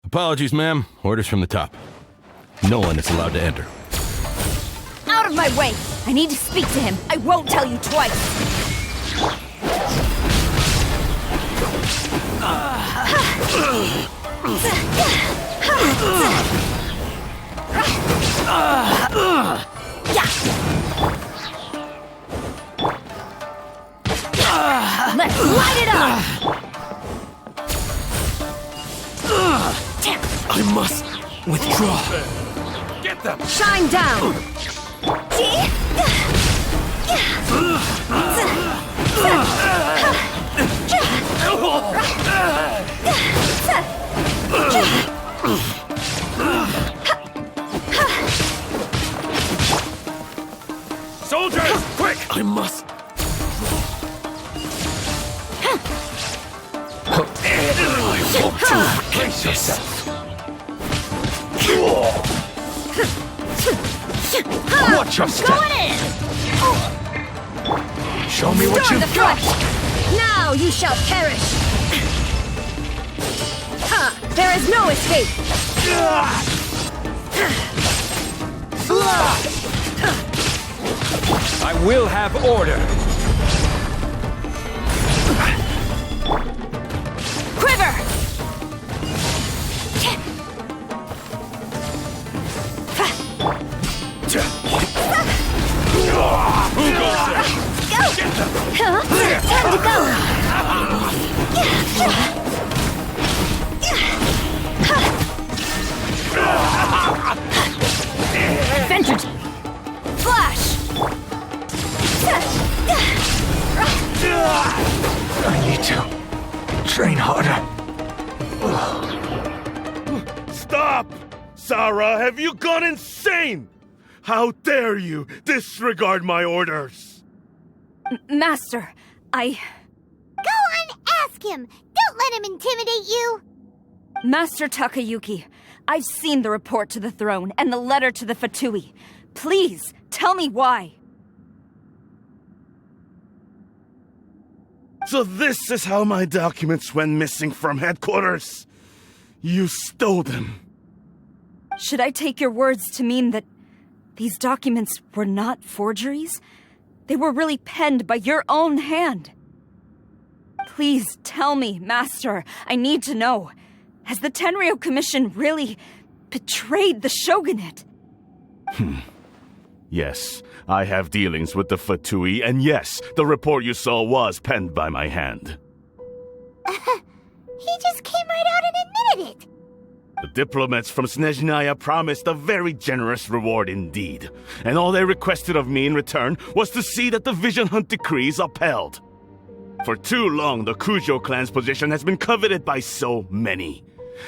Speaker 14: Apologies, ma'am. Orders from the top. No one is allowed to enter.
Speaker 11: Out of my way! I need to speak to him. I won't tell you twice. Let's light it up!
Speaker 14: I must withdraw. Get them!
Speaker 11: Shine down!
Speaker 14: Soldiers, quick! I must. Brace yourself. Watch your step.
Speaker 11: Going in!
Speaker 14: Show me what
Speaker 11: Storm
Speaker 14: you've
Speaker 11: the
Speaker 14: got.
Speaker 11: front! Now you shall perish! Ha! There is no escape!
Speaker 14: I will have order.
Speaker 11: Quiver!
Speaker 14: Who goes there?
Speaker 11: Time to go! Vengeance! Flash!
Speaker 5: I need to train harder.
Speaker 15: Stop! Sarah, have you gone insane? How dare you disregard my orders?
Speaker 11: Master,
Speaker 4: Go on, ask him! Don't let him intimidate you!
Speaker 11: Master Takayuki, I've seen the report to the throne and the letter to the Fatui. Please, tell me why.
Speaker 15: So this is how my documents went missing from headquarters. You stole them.
Speaker 11: Should I take your words to mean that these documents were not forgeries? They were really penned by your own hand. Please tell me, Master. I need to know. Has the Tenryou Commission really betrayed the shogunate?
Speaker 15: Yes, I have dealings with the Fatui, and yes, the report you saw was penned by my hand.
Speaker 4: He just came right out and admitted it.
Speaker 15: The diplomats from Snezhnaya promised a very generous reward indeed, and all they requested of me in return was to see that the Vision Hunt decrees upheld. For too long, the Kujo clan's position has been coveted by so many.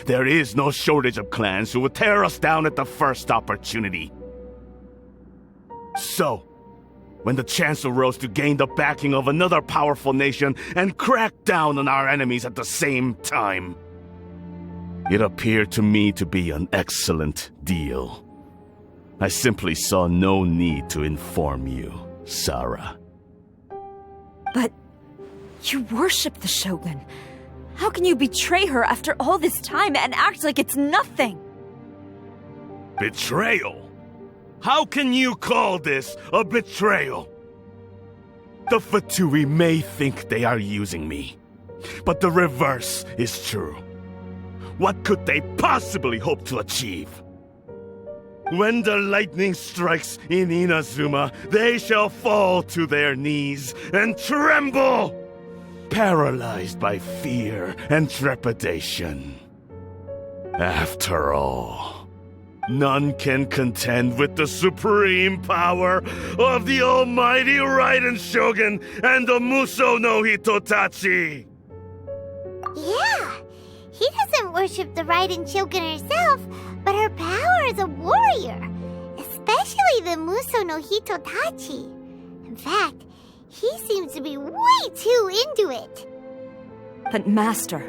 Speaker 15: There is no shortage of clans who would tear us down at the first opportunity. So, when the chance arose to gain the backing of another powerful nation and crack down on our enemies at the same time, it appeared to me to be an excellent deal. I simply saw no need to inform you, Sarah.
Speaker 11: But you worship the Shogun. How can you betray her after all this time and act like it's nothing?
Speaker 15: Betrayal? How can you call this a betrayal? The Fatui may think they are using me, but the reverse is true. What could they possibly hope to achieve? When the lightning strikes in Inazuma, they shall fall to their knees and tremble, paralyzed by fear and trepidation. After all, none can contend with the supreme power of the almighty Raiden Shogun and the Muso no Hitotachi!
Speaker 4: Yeah, he doesn't worship the Raiden Shogun herself, but her power as a warrior, especially the Muso no Hitotachi. In fact, he seems to be way too into it.
Speaker 11: But Master,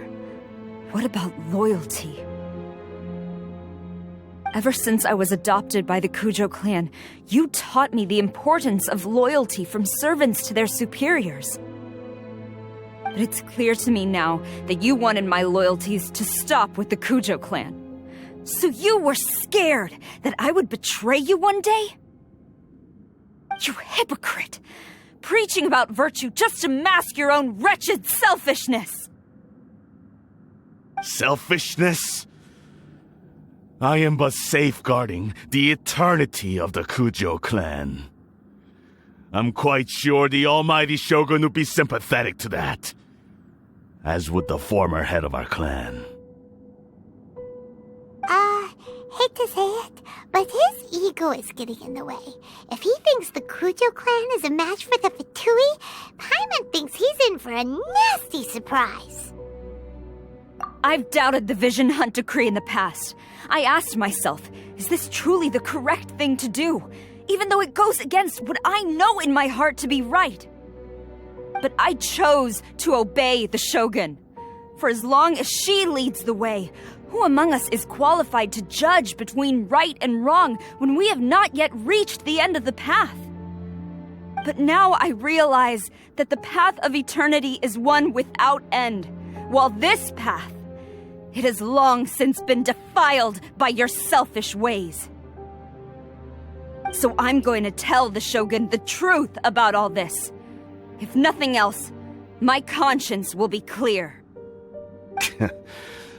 Speaker 11: what about loyalty? Ever since I was adopted by the Kujo clan, you taught me the importance of loyalty from servants to their superiors. But it's clear to me now that you wanted my loyalties to stop with the Kujo clan. So you were scared that I would betray you one day? You hypocrite! Preaching about virtue just to mask your own wretched selfishness!
Speaker 15: Selfishness? I am but safeguarding the eternity of the Kujo clan. I'm quite sure the almighty Shogun would be sympathetic to that, as would the former head of our clan.
Speaker 4: Hate to say it, but his ego is getting in the way. If he thinks the Kujo clan is a match for the Fatui, Paimon thinks he's in for a nasty surprise.
Speaker 11: I've doubted the Vision Hunt decree in the past. I asked myself, is this truly the correct thing to do, even though it goes against what I know in my heart to be right? But I chose to obey the Shogun. For as long as she leads the way, who among us is qualified to judge between right and wrong when we have not yet reached the end of the path? But now I realize that the path of eternity is one without end, while this path, it has long since been defiled by your selfish ways. So I'm going to tell the Shogun the truth about all this. If nothing else, my conscience will be clear.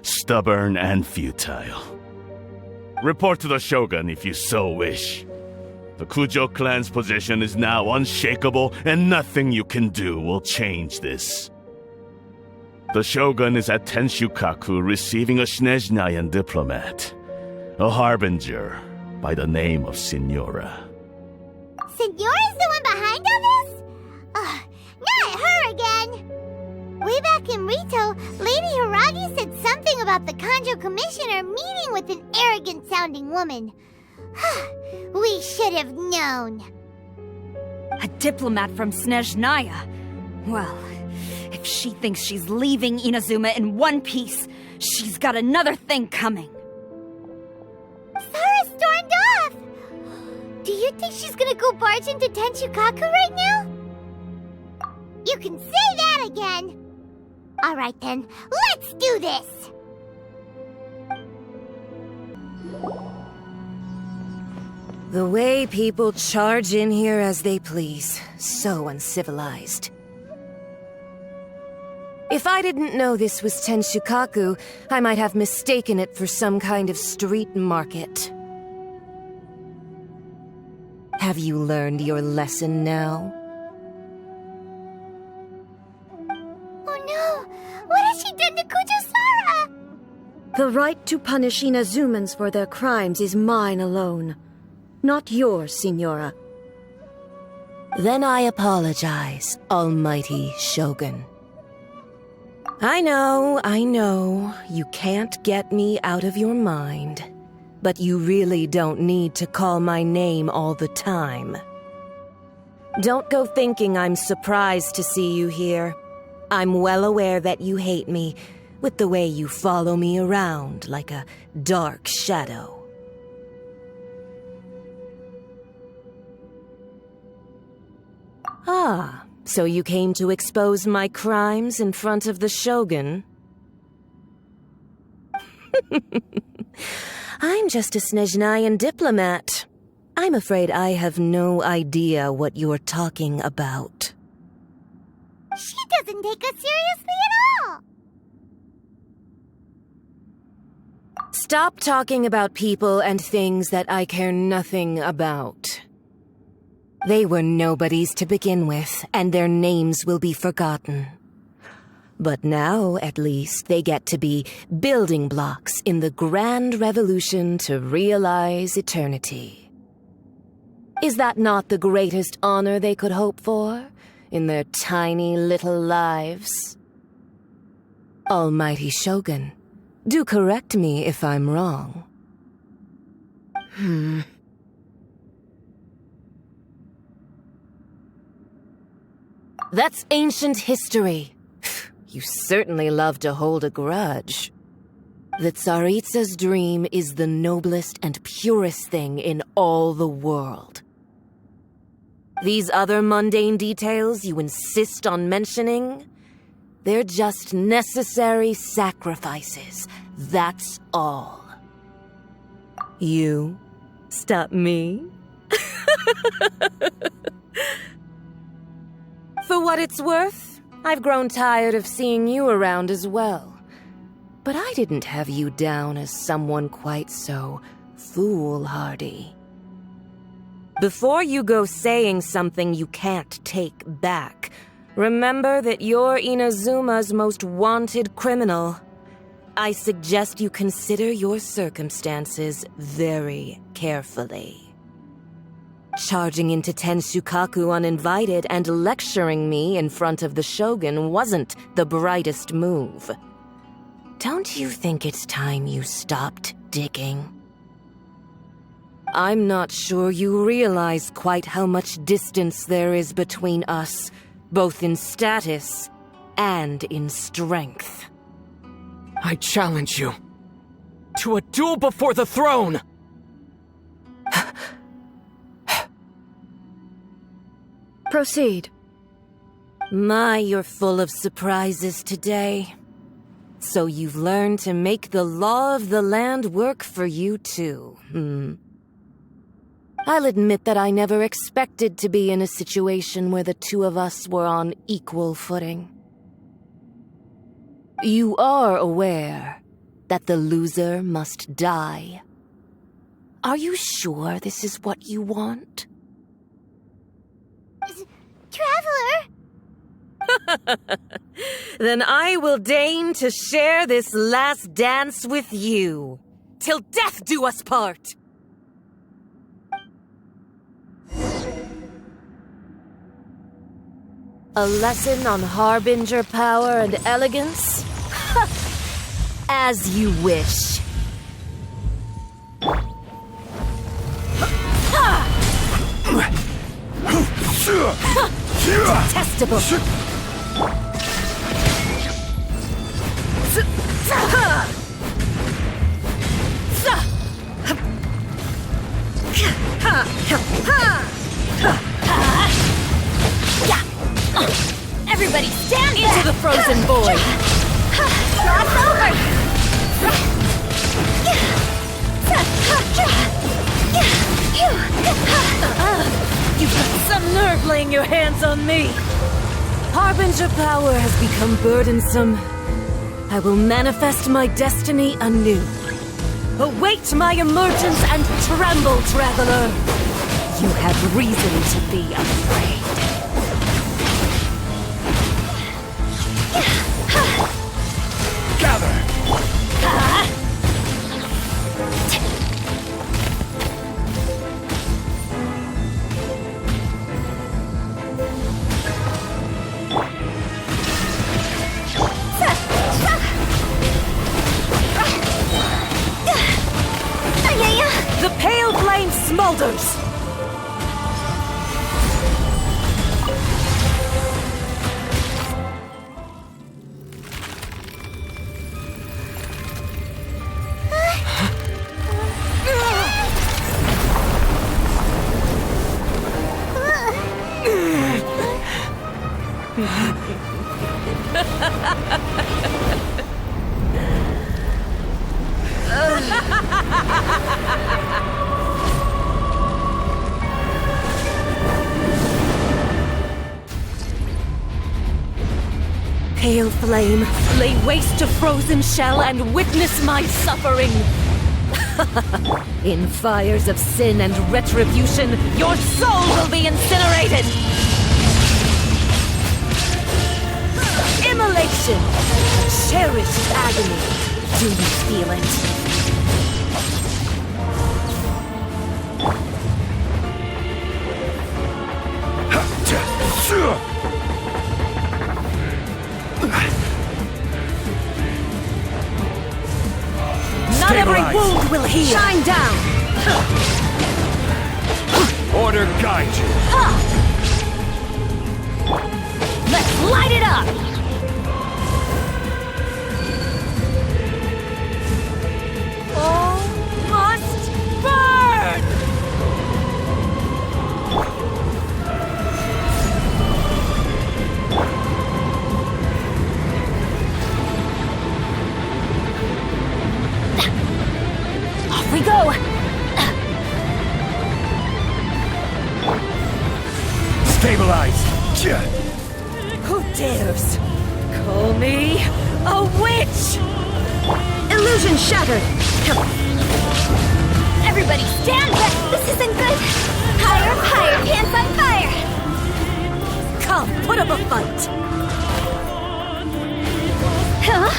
Speaker 15: Stubborn and futile. Report to the Shogun if you so wish. The Kujo clan's position is now unshakable, and nothing you can do will change this. The Shogun is at Tenshukaku receiving a Snezhnayan diplomat, a harbinger by the name of Signora.
Speaker 4: Signora's the one behind all this? Not her again! Way back in Rito, Lady Hiragi said something about the Kanjo Commissioner meeting with an arrogant-sounding woman. We should have known.
Speaker 11: A diplomat from Snezhnaya? Well, if she thinks she's leaving Inazuma in one piece, she's got another thing coming.
Speaker 4: Sarah stormed off! Do you think she's gonna go barge into Tenshukaku right now? You can say that again! Alright then, let's do this!
Speaker 16: The way people charge in here as they please. So uncivilized. If I didn't know this was Tenshukaku, I might have mistaken it for some kind of street market. Have you learned your lesson now?
Speaker 4: Oh no! What has she done to Kujo-Sara?
Speaker 17: The right to punish Inazumans for their crimes is mine alone. Not yours, Signora.
Speaker 16: Then I apologize, Almighty Shogun. I know, you can't get me out of your mind. But you really don't need to call my name all the time. Don't go thinking I'm surprised to see you here. I'm well aware that you hate me, with the way you follow me around like a dark shadow. Ah, so you came to expose my crimes in front of the Shogun? I'm just a Snezhnayan diplomat. I'm afraid I have no idea what you're talking about.
Speaker 4: She doesn't take us seriously at all!
Speaker 16: Stop talking about people and things that I care nothing about. They were nobodies to begin with, and their names will be forgotten. But now, at least, they get to be building blocks in the grand revolution to realize eternity. Is that not the greatest honor they could hope for in their tiny little lives? Almighty Shogun, do correct me if I'm wrong. That's ancient history. You certainly love to hold a grudge. The Tsaritsa's dream is the noblest and purest thing in all the world. These other mundane details you insist on mentioning, they're just necessary sacrifices. That's all. You stop me? For what it's worth, I've grown tired of seeing you around as well. But I didn't have you down as someone quite so foolhardy. Before you go saying something you can't take back, remember that you're Inazuma's most wanted criminal. I suggest you consider your circumstances very carefully. Charging into Tenshukaku uninvited and lecturing me in front of the Shogun wasn't the brightest move. Don't you think it's time you stopped digging? I'm not sure you realize quite how much distance there is between us, both in status and in strength.
Speaker 3: I challenge you to a duel before the throne!
Speaker 17: Proceed.
Speaker 16: My, you're full of surprises today. So you've learned to make the law of the land work for you too, I'll admit that I never expected to be in a situation where the two of us were on equal footing. You are aware that the loser must die. Are you sure this is what you want?
Speaker 4: Traveler!
Speaker 16: Then I will deign to share this last dance with you. Till death do us part! A lesson on Harbinger power and elegance? As you wish. Detestable!
Speaker 11: Everybody stand
Speaker 16: into the frozen void!
Speaker 11: Cross over!
Speaker 16: You've got some nerve laying your hands on me! Harbinger power has become burdensome. I will manifest my destiny anew. Await my emergence and tremble, traveler! You have reason to be afraid.
Speaker 7: Gather!
Speaker 16: The pale flame smolders! Pale flame, lay waste to frozen shell and witness my suffering. In fires of sin and retribution, your soul will be incinerated. Immolation, cherished agony. Do you feel it? Not every wound will heal. Shine down.
Speaker 7: Order guide you.
Speaker 16: Let's light it up. All must burn. Off we go!
Speaker 7: Stabilize!
Speaker 16: Who dares call me a witch?
Speaker 17: Illusion shattered!
Speaker 4: Everybody stand back! This isn't good! Higher, higher, hands on fire!
Speaker 16: Come, put up a fight!
Speaker 4: Huh?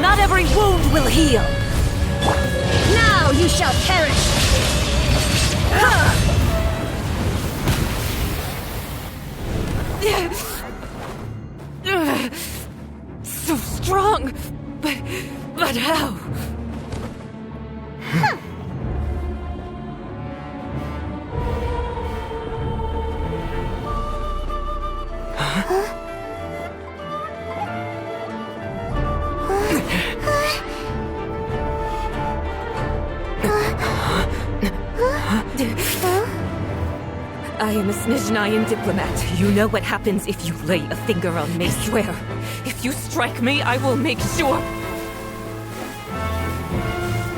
Speaker 16: Not every wound will heal!
Speaker 17: Now you shall perish!
Speaker 16: So strong, but how? I am a Snezhnayan diplomat. You know what happens if you lay a finger on me, swear. If you strike me, I will make sure...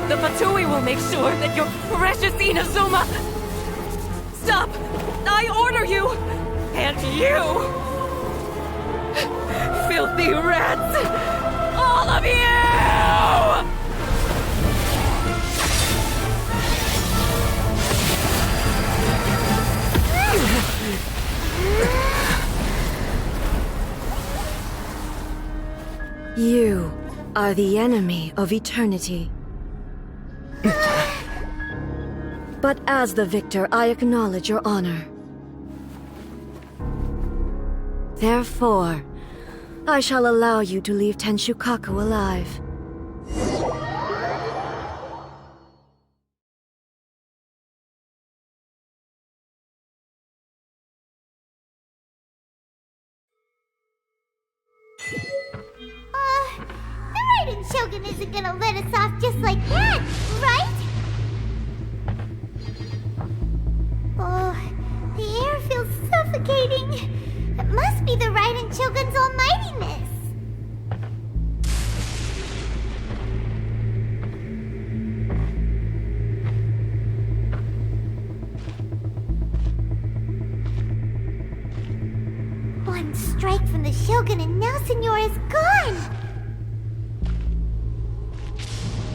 Speaker 16: The Fatui will make sure that your precious Inazuma... Stop! I order you! And you! Filthy rats! All of you!
Speaker 17: You are the enemy of eternity. But as the victor, I acknowledge your honor. Therefore, I shall allow you to leave Tenshukaku alive.
Speaker 4: The Raiden Shogun isn't gonna let us off just like that, right? Oh, the air feels suffocating. It must be the Raiden Shogun's almightiness. One strike from the Shogun and now Senor is gone!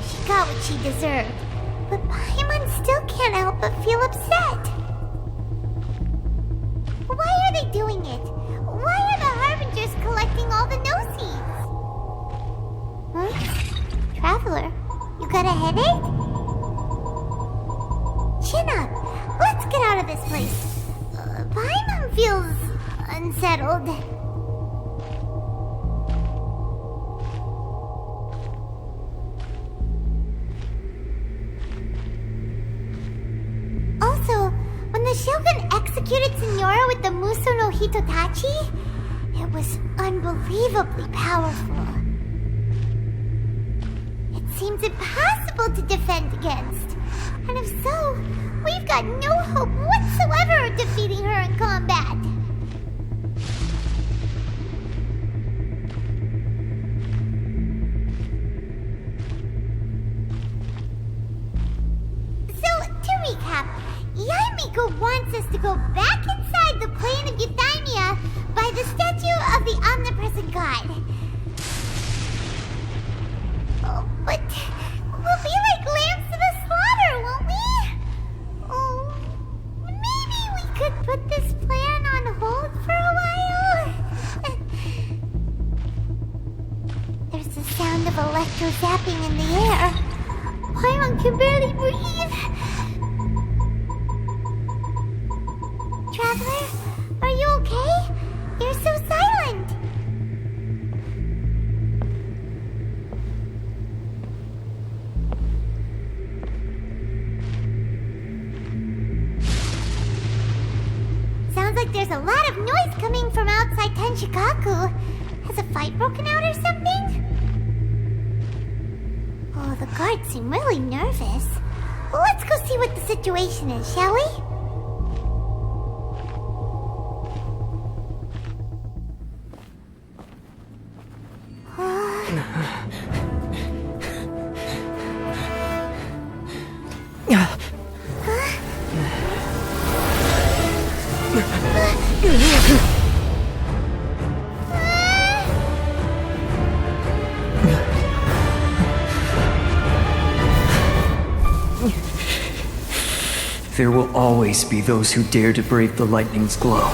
Speaker 4: She got got what she deserved. But Paimon still can't help but feel upset. Why are they doing it? Why are the Harbingers collecting all the no-seeds? Huh? Traveler, you got a headache? Chin up. Let's get out of this place. Paimon feels unsettled. Also, when the Shogun executed Signora with the Muso no Hitotachi, it was unbelievably powerful. It seems impossible to defend against. And if so, we've got no hope whatsoever of defeating her in combat. So, to recap, Yaimiko wants us to go back inside the plane of Euthymia by the statue of the omnipresent god. Oh, but we'll be like lambs to the slaughter, won't we? Oh, maybe we could put this plan on hold for a while? There's the sound of electro zapping in the air. Paimon can barely breathe. Traveler, are you okay? You're so silent. Sounds like there's a lot of noise coming from outside Tenshikaku. Has a fight broken out or something? Oh, the guards seem really nervous. Let's go see what the situation is, shall we?
Speaker 9: There will always be those who dare to brave the lightning's glow.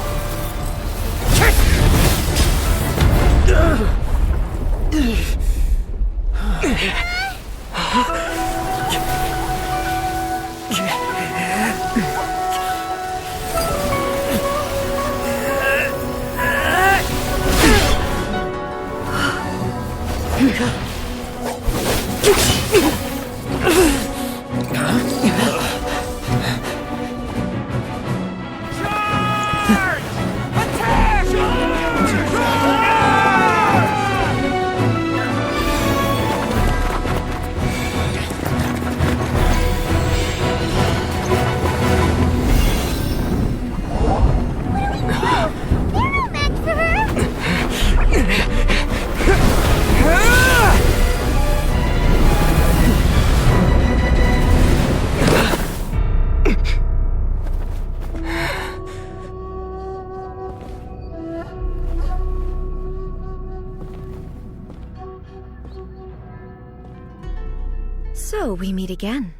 Speaker 17: So we meet again.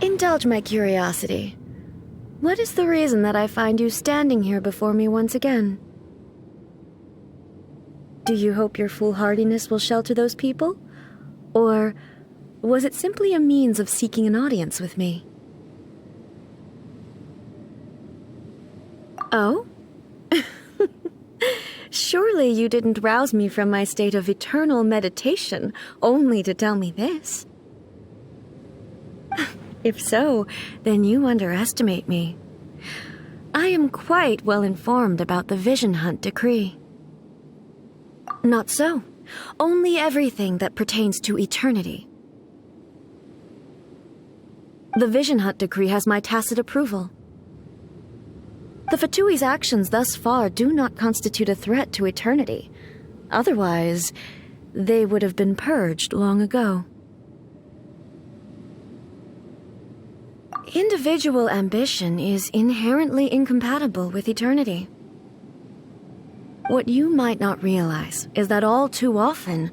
Speaker 17: Indulge my curiosity. What is the reason that I find you standing here before me once again? Do you hope your foolhardiness will shelter those people? Or was it simply a means of seeking an audience with me? Oh? Surely you didn't rouse me from my state of eternal meditation only to tell me this. If so, then you underestimate me. I am quite well informed about the Vision Hunt decree. Not so. Only everything that pertains to eternity. The Vision Hunt decree has my tacit approval. The Fatui's actions thus far do not constitute a threat to eternity. Otherwise, they would have been purged long ago. Individual ambition is inherently incompatible with eternity. What you might not realize is that all too often,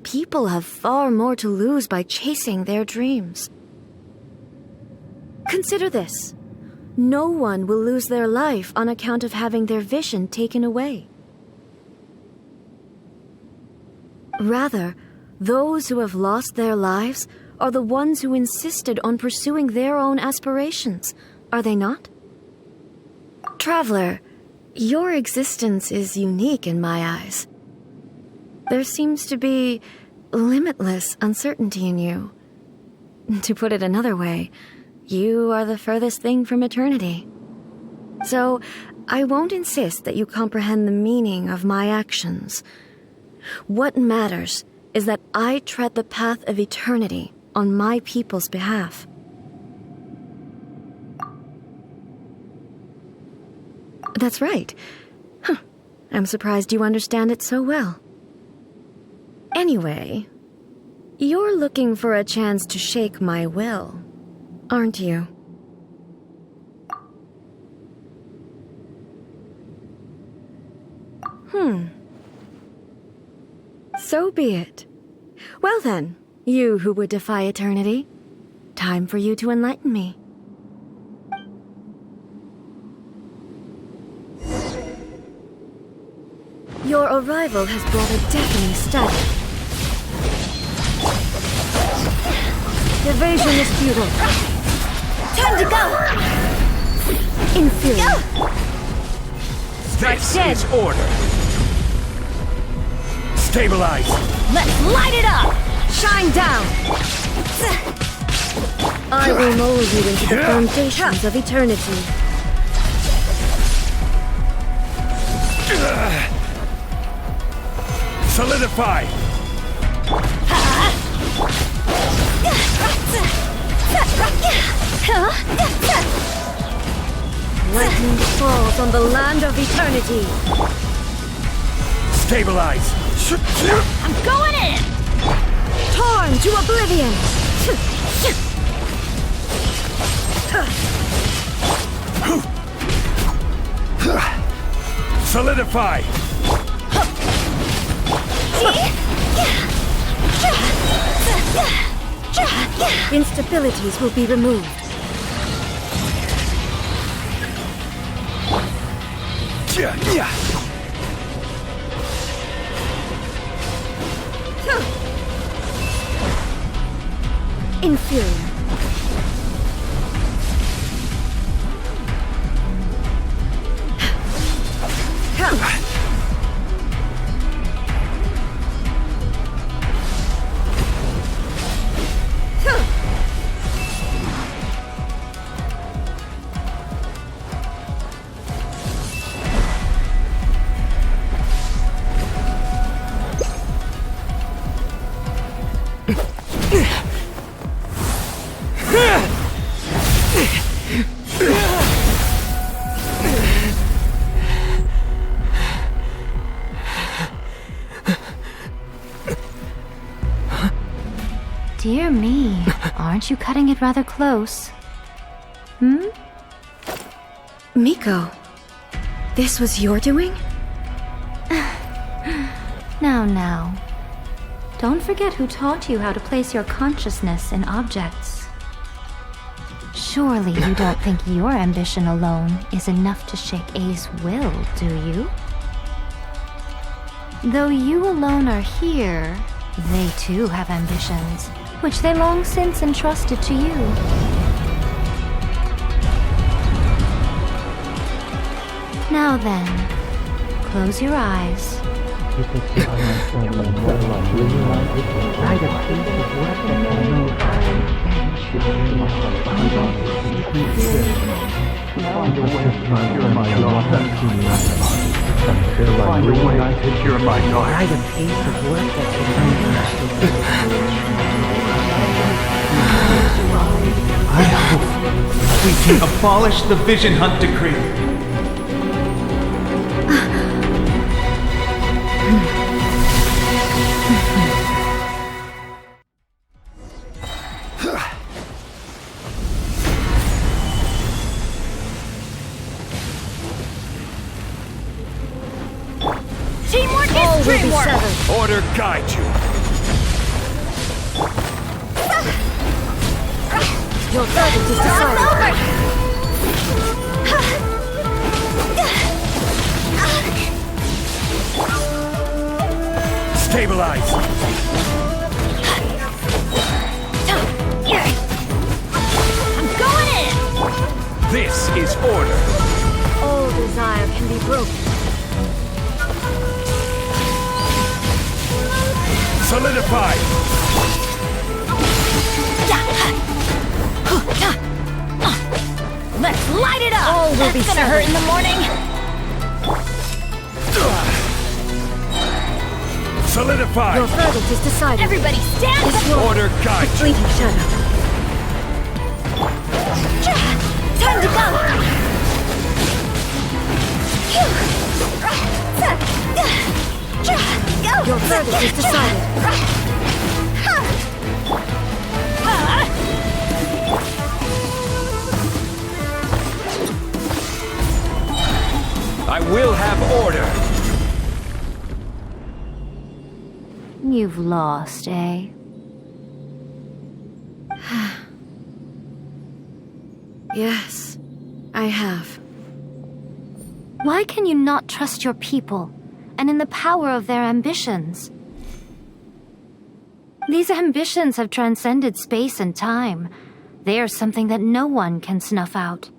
Speaker 17: people have far more to lose by chasing their dreams. Consider this. No one will lose their life on account of having their vision taken away. Rather, those who have lost their lives are the ones who insisted on pursuing their own aspirations, are they not? Traveler, your existence is unique in my eyes. There seems to be limitless uncertainty in you. To put it another way, you are the furthest thing from eternity. So, I won't insist that you comprehend the meaning of my actions. What matters is that I tread the path of eternity on my people's behalf. That's right. Huh. I'm surprised you understand it so well. Anyway, you're looking for a chance to shake my will, aren't you? So be it. Well then, you who would defy eternity, time for you to enlighten me. Your arrival has brought a deafening static. Evasion is futile.
Speaker 4: Time to go!
Speaker 17: Inferior.
Speaker 15: This is order. Stabilize.
Speaker 4: Let's light it up!
Speaker 17: Shine down! I will mold you into the foundations of eternity.
Speaker 15: Solidify.
Speaker 17: Lightning falls on the land of eternity.
Speaker 15: Stabilize.
Speaker 4: I'm going in!
Speaker 17: Torn to oblivion!
Speaker 15: Solidify.
Speaker 17: Instabilities will be removed. Inferior.
Speaker 10: Dear me, aren't you cutting it rather close?
Speaker 17: Miko, this was your doing?
Speaker 10: Now. Don't forget who taught you how to place your consciousness in objects. Surely you don't think your ambition alone is enough to shake A's will, do you? Though you alone are here, they too have ambitions, which they long since entrusted to you. Now then, close your eyes.
Speaker 1: I hope we can abolish the Vision Hunt Decree.
Speaker 17: will be severed.
Speaker 15: Order guide you.
Speaker 17: Your verdict is decided.
Speaker 15: Stabilize.
Speaker 17: I'm going in!
Speaker 15: This is order.
Speaker 17: All desire can be broken.
Speaker 15: Solidify.
Speaker 17: Let's light it up! All will be gonna hurt in the morning.
Speaker 15: Solidify.
Speaker 17: Your verdict is decided. Everybody stand! This will
Speaker 15: Order guide you.
Speaker 17: fleeting shadow. Time to go! Your verdict is decided.
Speaker 15: I will have order.
Speaker 10: You've lost, eh?
Speaker 17: Yes, I have.
Speaker 10: Why can you not trust your people and in the power of their ambitions? These ambitions have transcended space and time. They are something that no one can snuff out.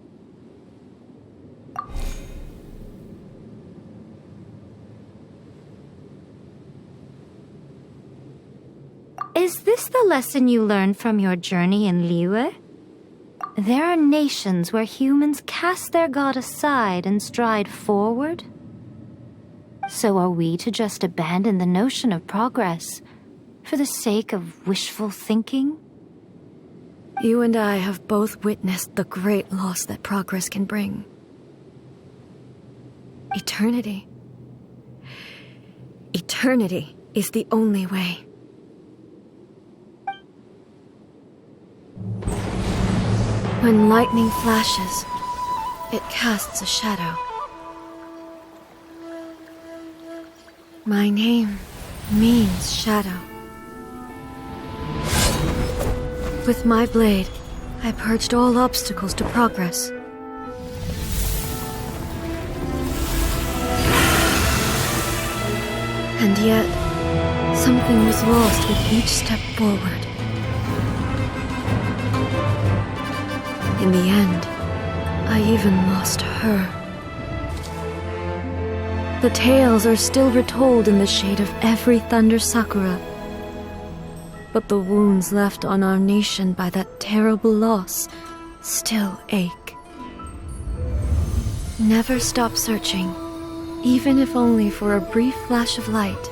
Speaker 10: Is this the lesson you learned from your journey in Liyue? There are nations where humans cast their god aside and stride forward. So are we to just abandon the notion of progress for the sake of wishful thinking?
Speaker 17: You and I have both witnessed the great loss that progress can bring. Eternity. Eternity is the only way. When lightning flashes, it casts a shadow. My name means shadow. With my blade, I purged all obstacles to progress. And yet, something was lost with each step forward. In the end, I even lost her. The tales are still retold in the shade of every thunder sakura. But the wounds left on our nation by that terrible loss still ache. Never stop searching, even if only for a brief flash of light.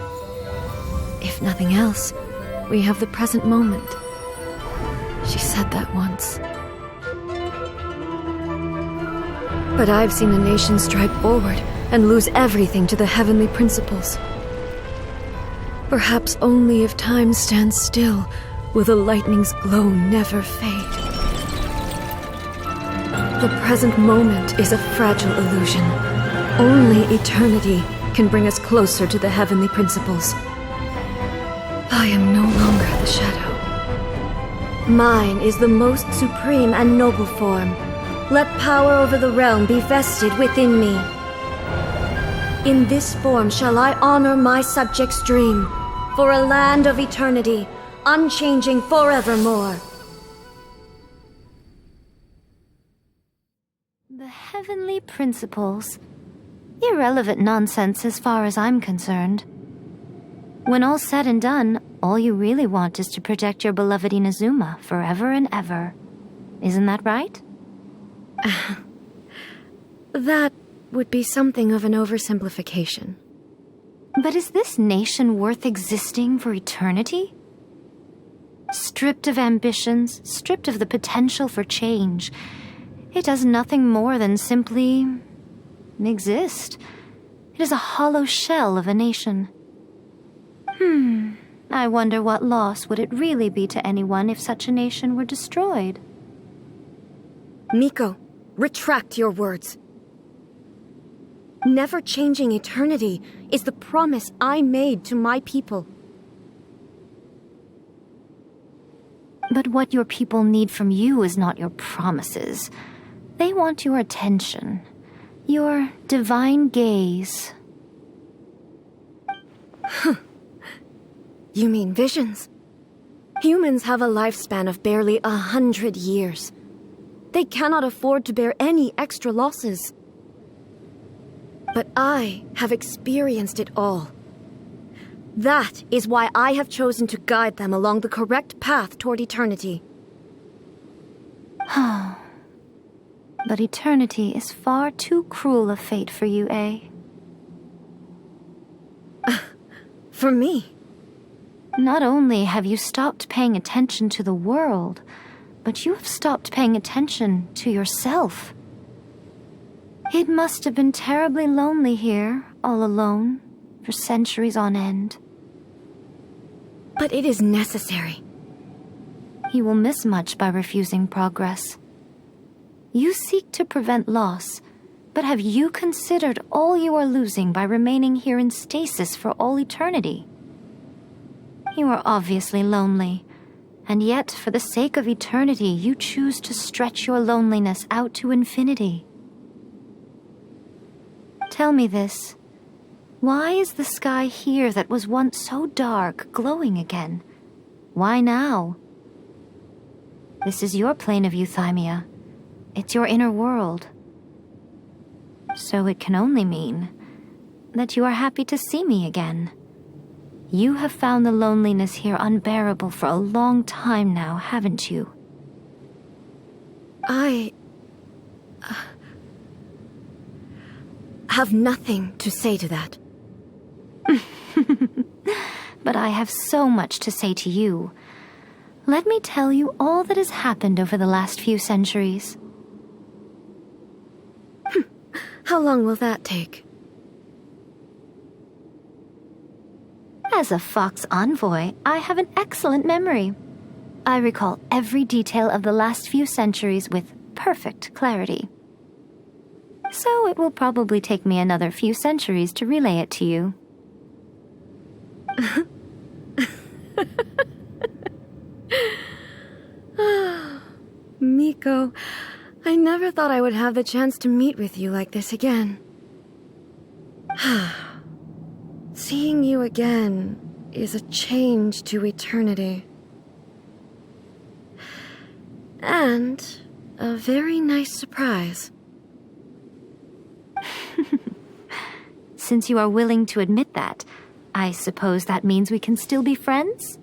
Speaker 17: If nothing else, we have the present moment. She said that once. But I've seen a nation stride forward and lose everything to the heavenly principles. Perhaps only if time stands still will the lightning's glow never fade. The present moment is a fragile illusion. Only eternity can bring us closer to the heavenly principles. I am no longer the shadow. Mine is the most supreme and noble form. Let power over the realm be vested within me. In this form shall I honor my subjects' dream, for a land of eternity, unchanging forevermore.
Speaker 10: The heavenly principles. Irrelevant nonsense as far as I'm concerned. When all's said and done, all you really want is to protect your beloved Inazuma forever and ever. Isn't that right?
Speaker 17: That would be something of an oversimplification.
Speaker 10: But is this nation worth existing for eternity? Stripped of ambitions, stripped of the potential for change, it does nothing more than simply exist. It is a hollow shell of a nation. I wonder what loss would it really be to anyone if such a nation were destroyed?
Speaker 17: Miko, retract your words. Never-changing eternity is the promise I made to my people.
Speaker 10: But what your people need from you is not your promises. They want your attention, your divine gaze.
Speaker 17: You mean visions? Humans have a lifespan of barely 100 years. They cannot afford to bear any extra losses. But I have experienced it all. That is why I have chosen to guide them along the correct path toward eternity.
Speaker 10: But eternity is far too cruel a fate for you, eh?
Speaker 17: For me?
Speaker 10: Not only have you stopped paying attention to the world, but you have stopped paying attention to yourself. It must have been terribly lonely here, all alone, for centuries on end.
Speaker 17: But it is necessary.
Speaker 10: You will miss much by refusing progress. You seek to prevent loss, but have you considered all you are losing by remaining here in stasis for all eternity? You are obviously lonely, and yet for the sake of eternity you choose to stretch your loneliness out to infinity. Tell me this. Why is the sky here that was once so dark glowing again? Why now? This is your plane of euthymia. It's your inner world. So it can only mean that you are happy to see me again. You have found the loneliness here unbearable for a long time now, haven't you?
Speaker 17: I have nothing to say to that.
Speaker 10: But I have so much to say to you. Let me tell you all that has happened over the last few centuries.
Speaker 17: How long will that take?
Speaker 10: As a Fox envoy, I have an excellent memory. I recall every detail of the last few centuries with perfect clarity. So it will probably take me another few centuries to relay it to you.
Speaker 17: Miko, I never thought I would have the chance to meet with you like this again. Seeing you again is a change to eternity. And a very nice surprise.
Speaker 10: Since you are willing to admit that, I suppose that means we can still be friends?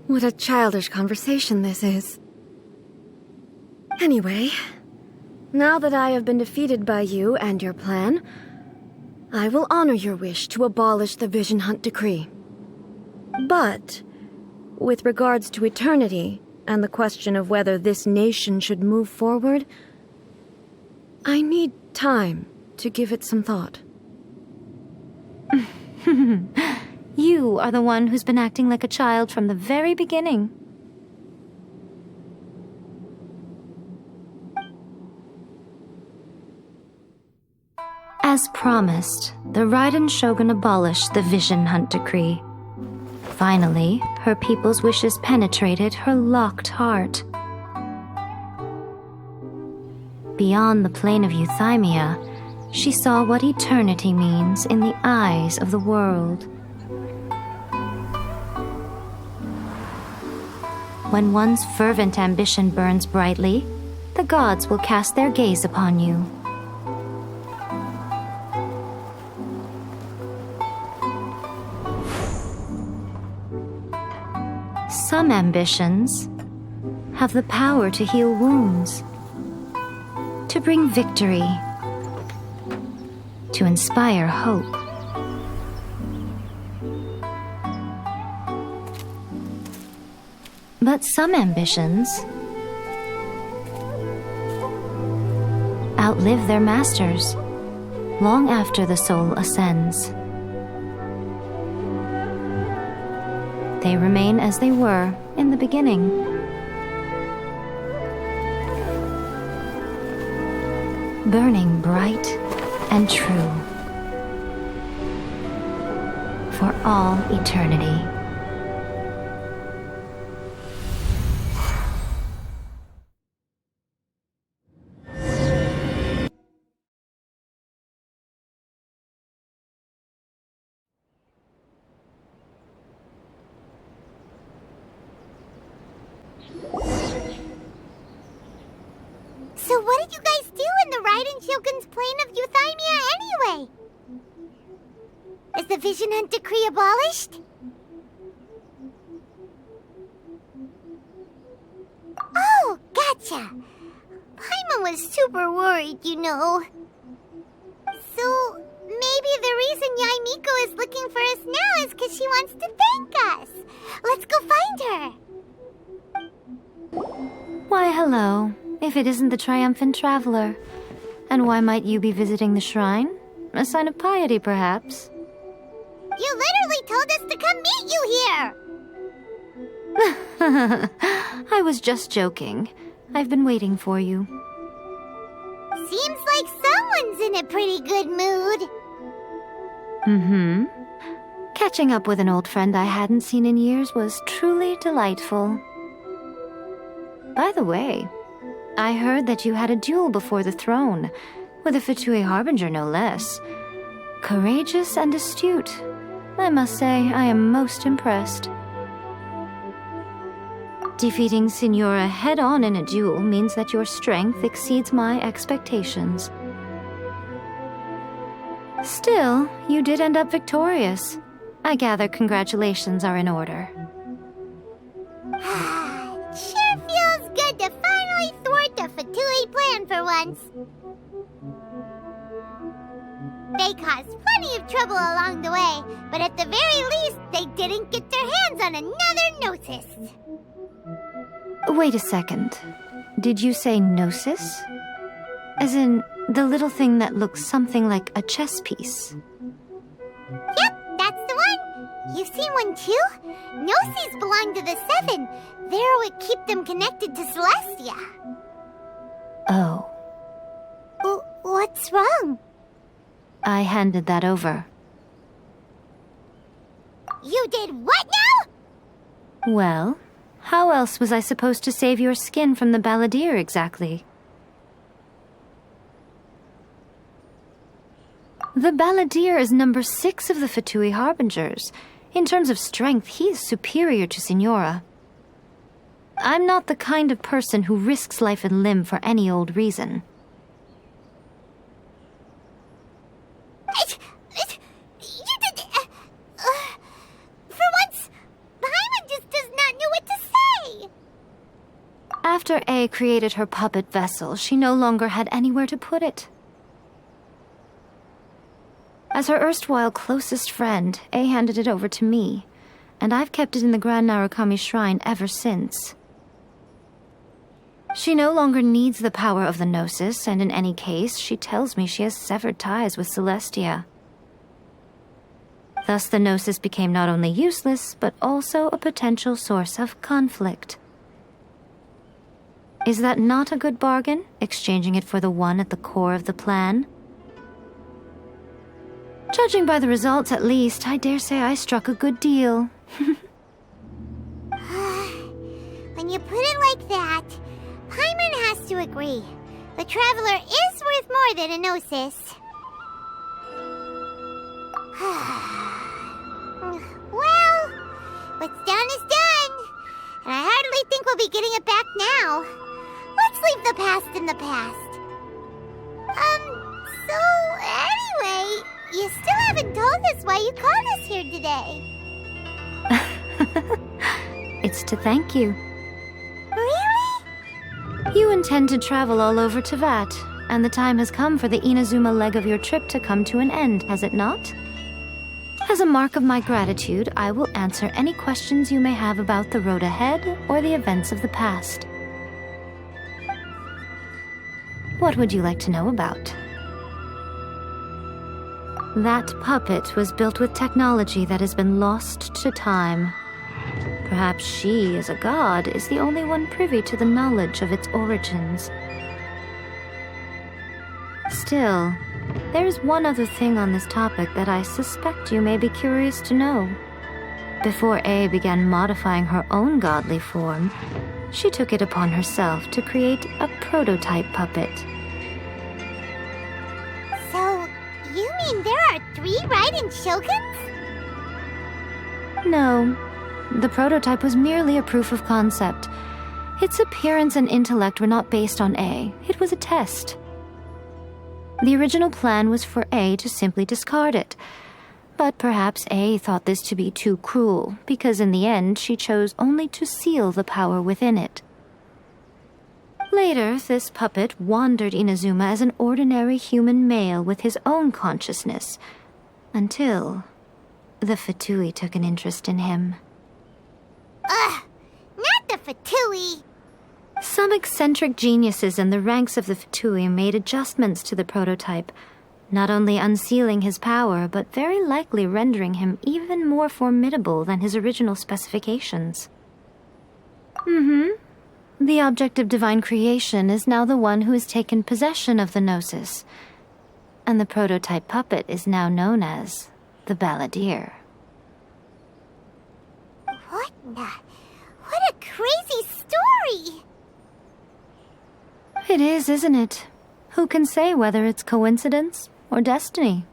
Speaker 17: What a childish conversation this is. Anyway, now that I have been defeated by you and your plan, I will honor your wish to abolish the Vision Hunt Decree. But, with regards to eternity and the question of whether this nation should move forward, I need time to give it some thought.
Speaker 10: You are the one who's been acting like a child from the very beginning. As promised, the Raiden Shogun abolished the Vision Hunt Decree. Finally, her people's wishes penetrated her locked heart. Beyond the plane of euthymia, she saw what eternity means in the eyes of the world. When one's fervent ambition burns brightly, the gods will cast their gaze upon you. Some ambitions have the power to heal wounds, to bring victory, to inspire hope. But some ambitions outlive their masters long after the soul ascends. They remain as they were in the beginning. Burning bright and true. For all eternity.
Speaker 4: So what did you guys do in the Raiden Shogun's plane of Euthymia anyway? Is the Vision Hunt decree abolished? Oh, gotcha. Paimon was super worried, you know. So, maybe the reason Yaimiko is looking for us now is because she wants to thank us. Let's go find her.
Speaker 10: Why, hello. If it isn't the triumphant traveler. And why might you be visiting the shrine? A sign of piety, perhaps?
Speaker 4: You literally told us to come meet you here!
Speaker 10: I was just joking. I've been waiting for you.
Speaker 4: Seems like someone's in a pretty good mood.
Speaker 10: Mm-hmm. Catching up with an old friend I hadn't seen in years was truly delightful. By the way, I heard that you had a duel before the throne, with a Fatui Harbinger no less. Courageous and astute. I must say, I am most impressed. Defeating Signora head-on in a duel means that your strength exceeds my expectations. Still, you did end up victorious. I gather congratulations are in order.
Speaker 4: Sure feels good to finally thwart the Fatui plan for once. They caused plenty of trouble along the way, but at the very least, they didn't get their hands on another Gnosis.
Speaker 10: Wait a second. Did you say Gnosis? As in, the little thing that looks something like a chess piece?
Speaker 4: Yep, that's the one. You've seen one too? Gnosis belong to the Seven. They're what keep them connected to Celestia.
Speaker 10: Oh.
Speaker 4: What's wrong?
Speaker 10: I handed that over.
Speaker 4: You did what now?
Speaker 10: Well, how else was I supposed to save your skin from the balladeer exactly? The balladeer is number 6 of the Fatui Harbingers. In terms of strength, he is superior to Signora. I'm not the kind of person who risks life and limb for any old reason.
Speaker 4: For once, Paimon just does not know what to say.
Speaker 10: After A created her puppet vessel, she no longer had anywhere to put it. As her erstwhile closest friend, A handed it over to me, and I've kept it in the Grand Narukami Shrine ever since. She no longer needs the power of the Gnosis, and in any case, she tells me she has severed ties with Celestia. Thus, the Gnosis became not only useless, but also a potential source of conflict. Is that not a good bargain, exchanging it for the one at the core of the plan? Judging by the results, at least, I dare say I struck a good deal.
Speaker 4: When you put it like that, Paimon has to agree. The Traveler is worth more than a Gnosis. Well, what's done is done. And I hardly think we'll be getting it back now. Let's leave the past in the past. So anyway, you still haven't told us why you called us here today.
Speaker 10: It's to thank you.
Speaker 4: Really?
Speaker 10: You intend to travel all over Teyvat, and the time has come for the Inazuma leg of your trip to come to an end, has it not? As a mark of my gratitude, I will answer any questions you may have about the road ahead or the events of the past. What would you like to know about? That puppet was built with technology that has been lost to time. Perhaps she, as a god, is the only one privy to the knowledge of its origins. Still, There's one other thing on this topic that I suspect you may be curious to know. Before A began modifying her own godly form, she took it upon herself to create a prototype puppet.
Speaker 4: So, you mean there are 3 Raiden Shoguns?
Speaker 10: No. The prototype was merely a proof of concept. Its appearance and intellect were not based on A. It was a test. The original plan was for A to simply discard it. But perhaps A thought this to be too cruel, because in the end she chose only to seal the power within it. Later, this puppet wandered Inazuma as an ordinary human male with his own consciousness, until the Fatui took an interest in him.
Speaker 4: Ugh! Not the Fatui!
Speaker 10: Some eccentric geniuses in the ranks of the Fatui made adjustments to the prototype, not only unsealing his power, but very likely rendering him even more formidable than his original specifications. The object of divine creation is now the one who has taken possession of the Gnosis, and the prototype puppet is now known as the Balladeer.
Speaker 4: What a crazy story!
Speaker 10: It is, isn't it? Who can say whether it's coincidence or destiny?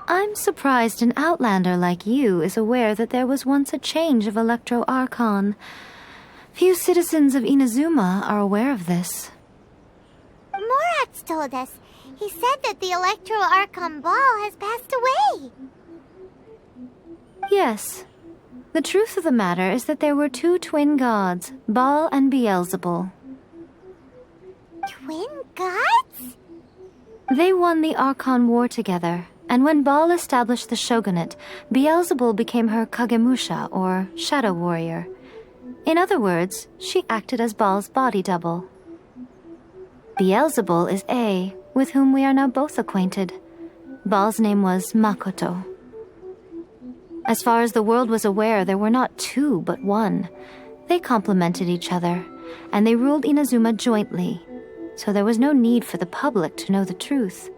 Speaker 10: I'm surprised an outlander like you is aware that there was once a change of Electro Archon. Few citizens of Inazuma are aware of this.
Speaker 4: Morax told us. He said that the Electro Archon Ball has passed away.
Speaker 10: Yes. The truth of the matter is that there were 2 twin gods, Baal and Beelzebul.
Speaker 4: Twin gods?
Speaker 10: They won the Archon War together, and when Baal established the shogunate, Beelzebul became her Kagemusha, or shadow warrior. In other words, she acted as Baal's body double. Beelzebul is A, with whom we are now both acquainted. Baal's name was Makoto. As far as the world was aware, there were not 2, but 1. They complemented each other, and they ruled Inazuma jointly, so there was no need for the public to know the truth.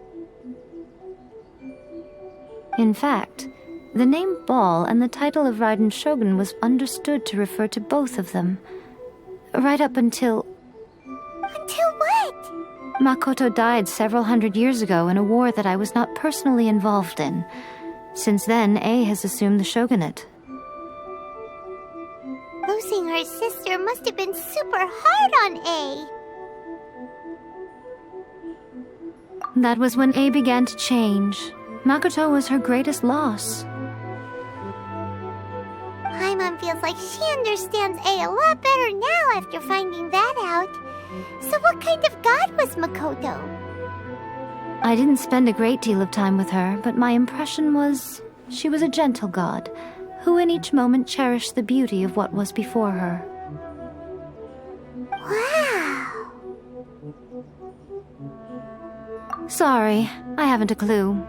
Speaker 10: In fact, the name Baal and the title of Raiden Shogun was understood to refer to both of them, right up until...
Speaker 4: Until what?
Speaker 10: Makoto died several hundred years ago in a war that I was not personally involved in. Since then, A has assumed the shogunate.
Speaker 4: Losing her sister must have been super hard on A.
Speaker 10: That was when A began to change. Makoto was her greatest loss.
Speaker 4: Paimon feels like she understands A a lot better now after finding that out. So what kind of god was Makoto?
Speaker 10: I didn't spend a great deal of time with her, but my impression was she was a gentle god, who in each moment cherished the beauty of what was before her.
Speaker 4: Wow!
Speaker 10: Sorry, I haven't a clue.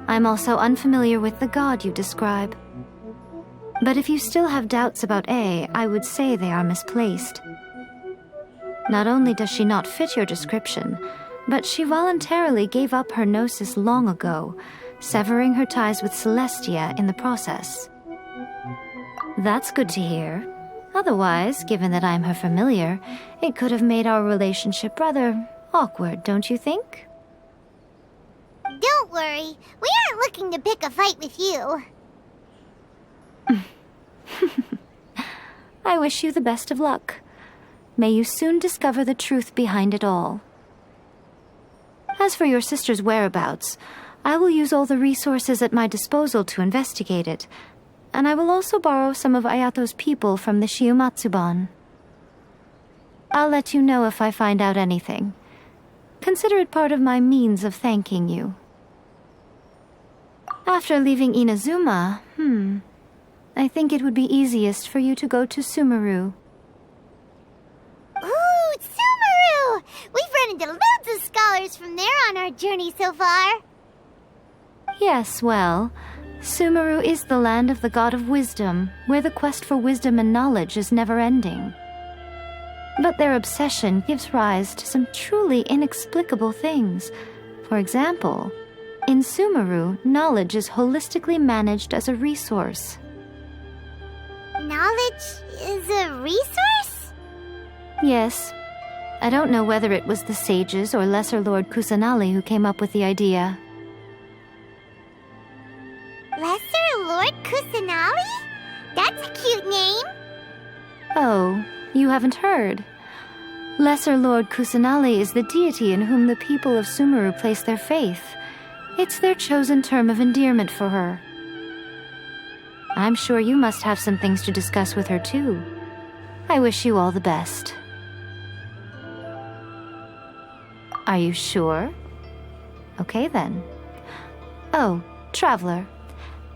Speaker 10: I'm also unfamiliar with the god you describe. But if you still have doubts about A, I would say they are misplaced. Not only does she not fit your description, but she voluntarily gave up her gnosis long ago, severing her ties with Celestia in the process. That's good to hear. Otherwise, given that I'm her familiar, it could have made our relationship rather awkward, don't you think?
Speaker 4: Don't worry, we aren't looking to pick a fight with you.
Speaker 10: I wish you the best of luck. May you soon discover the truth behind it all. As for your sister's whereabouts, I will use all the resources at my disposal to investigate it, and I will also borrow some of Ayato's people from the Shiumatsuban. I'll let you know if I find out anything. Consider it part of my means of thanking you. After leaving Inazuma, I think it would be easiest for you to go to Sumeru.
Speaker 4: Ooh, Sumeru! We've run into loads of scholars from there on our journey so far.
Speaker 10: Yes, well, Sumeru is the land of the god of wisdom, where the quest for wisdom and knowledge is never-ending. But their obsession gives rise to some truly inexplicable things. For example, in Sumeru, knowledge is holistically managed as a resource.
Speaker 4: Knowledge is a resource?
Speaker 10: Yes. I don't know whether it was the sages or Lesser Lord Kusanali who came up with the idea.
Speaker 4: Lesser Lord Kusanali? That's a cute name.
Speaker 10: Oh, you haven't heard. Lesser Lord Kusanali is the deity in whom the people of Sumeru place their faith. It's their chosen term of endearment for her. I'm sure you must have some things to discuss with her too. I wish you all the best. Are you sure? Okay then. Oh, Traveler,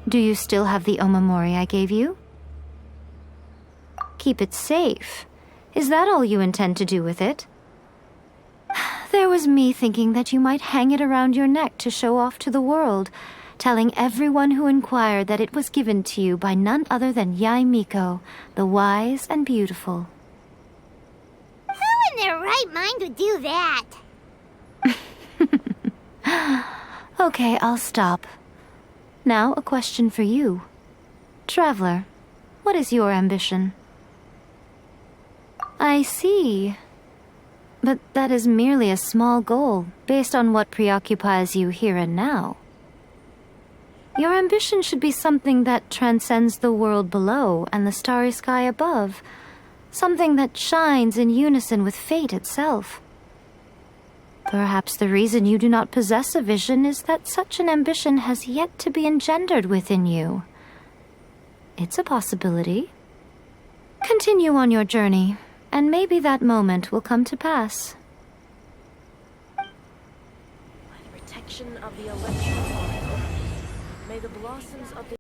Speaker 10: do you still have the omamori I gave you? Keep it safe. Is that all you intend to do with it? There was me thinking that you might hang it around your neck to show off to the world, telling everyone who inquired that it was given to you by none other than Yae Miko, the wise and beautiful.
Speaker 4: Who in their right mind would do that?
Speaker 10: Okay, I'll stop. Now, a question for you. Traveler, what is your ambition? I see. But that is merely a small goal, based on what preoccupies you here and now. Your ambition should be something that transcends the world below and the starry sky above. Something that shines in unison with fate itself. Perhaps the reason you do not possess a vision is that such an ambition has yet to be engendered within you. It's a possibility. Continue on your journey, and maybe that moment will come to pass.
Speaker 17: By the protection of the electric oracle, may the blossoms of the...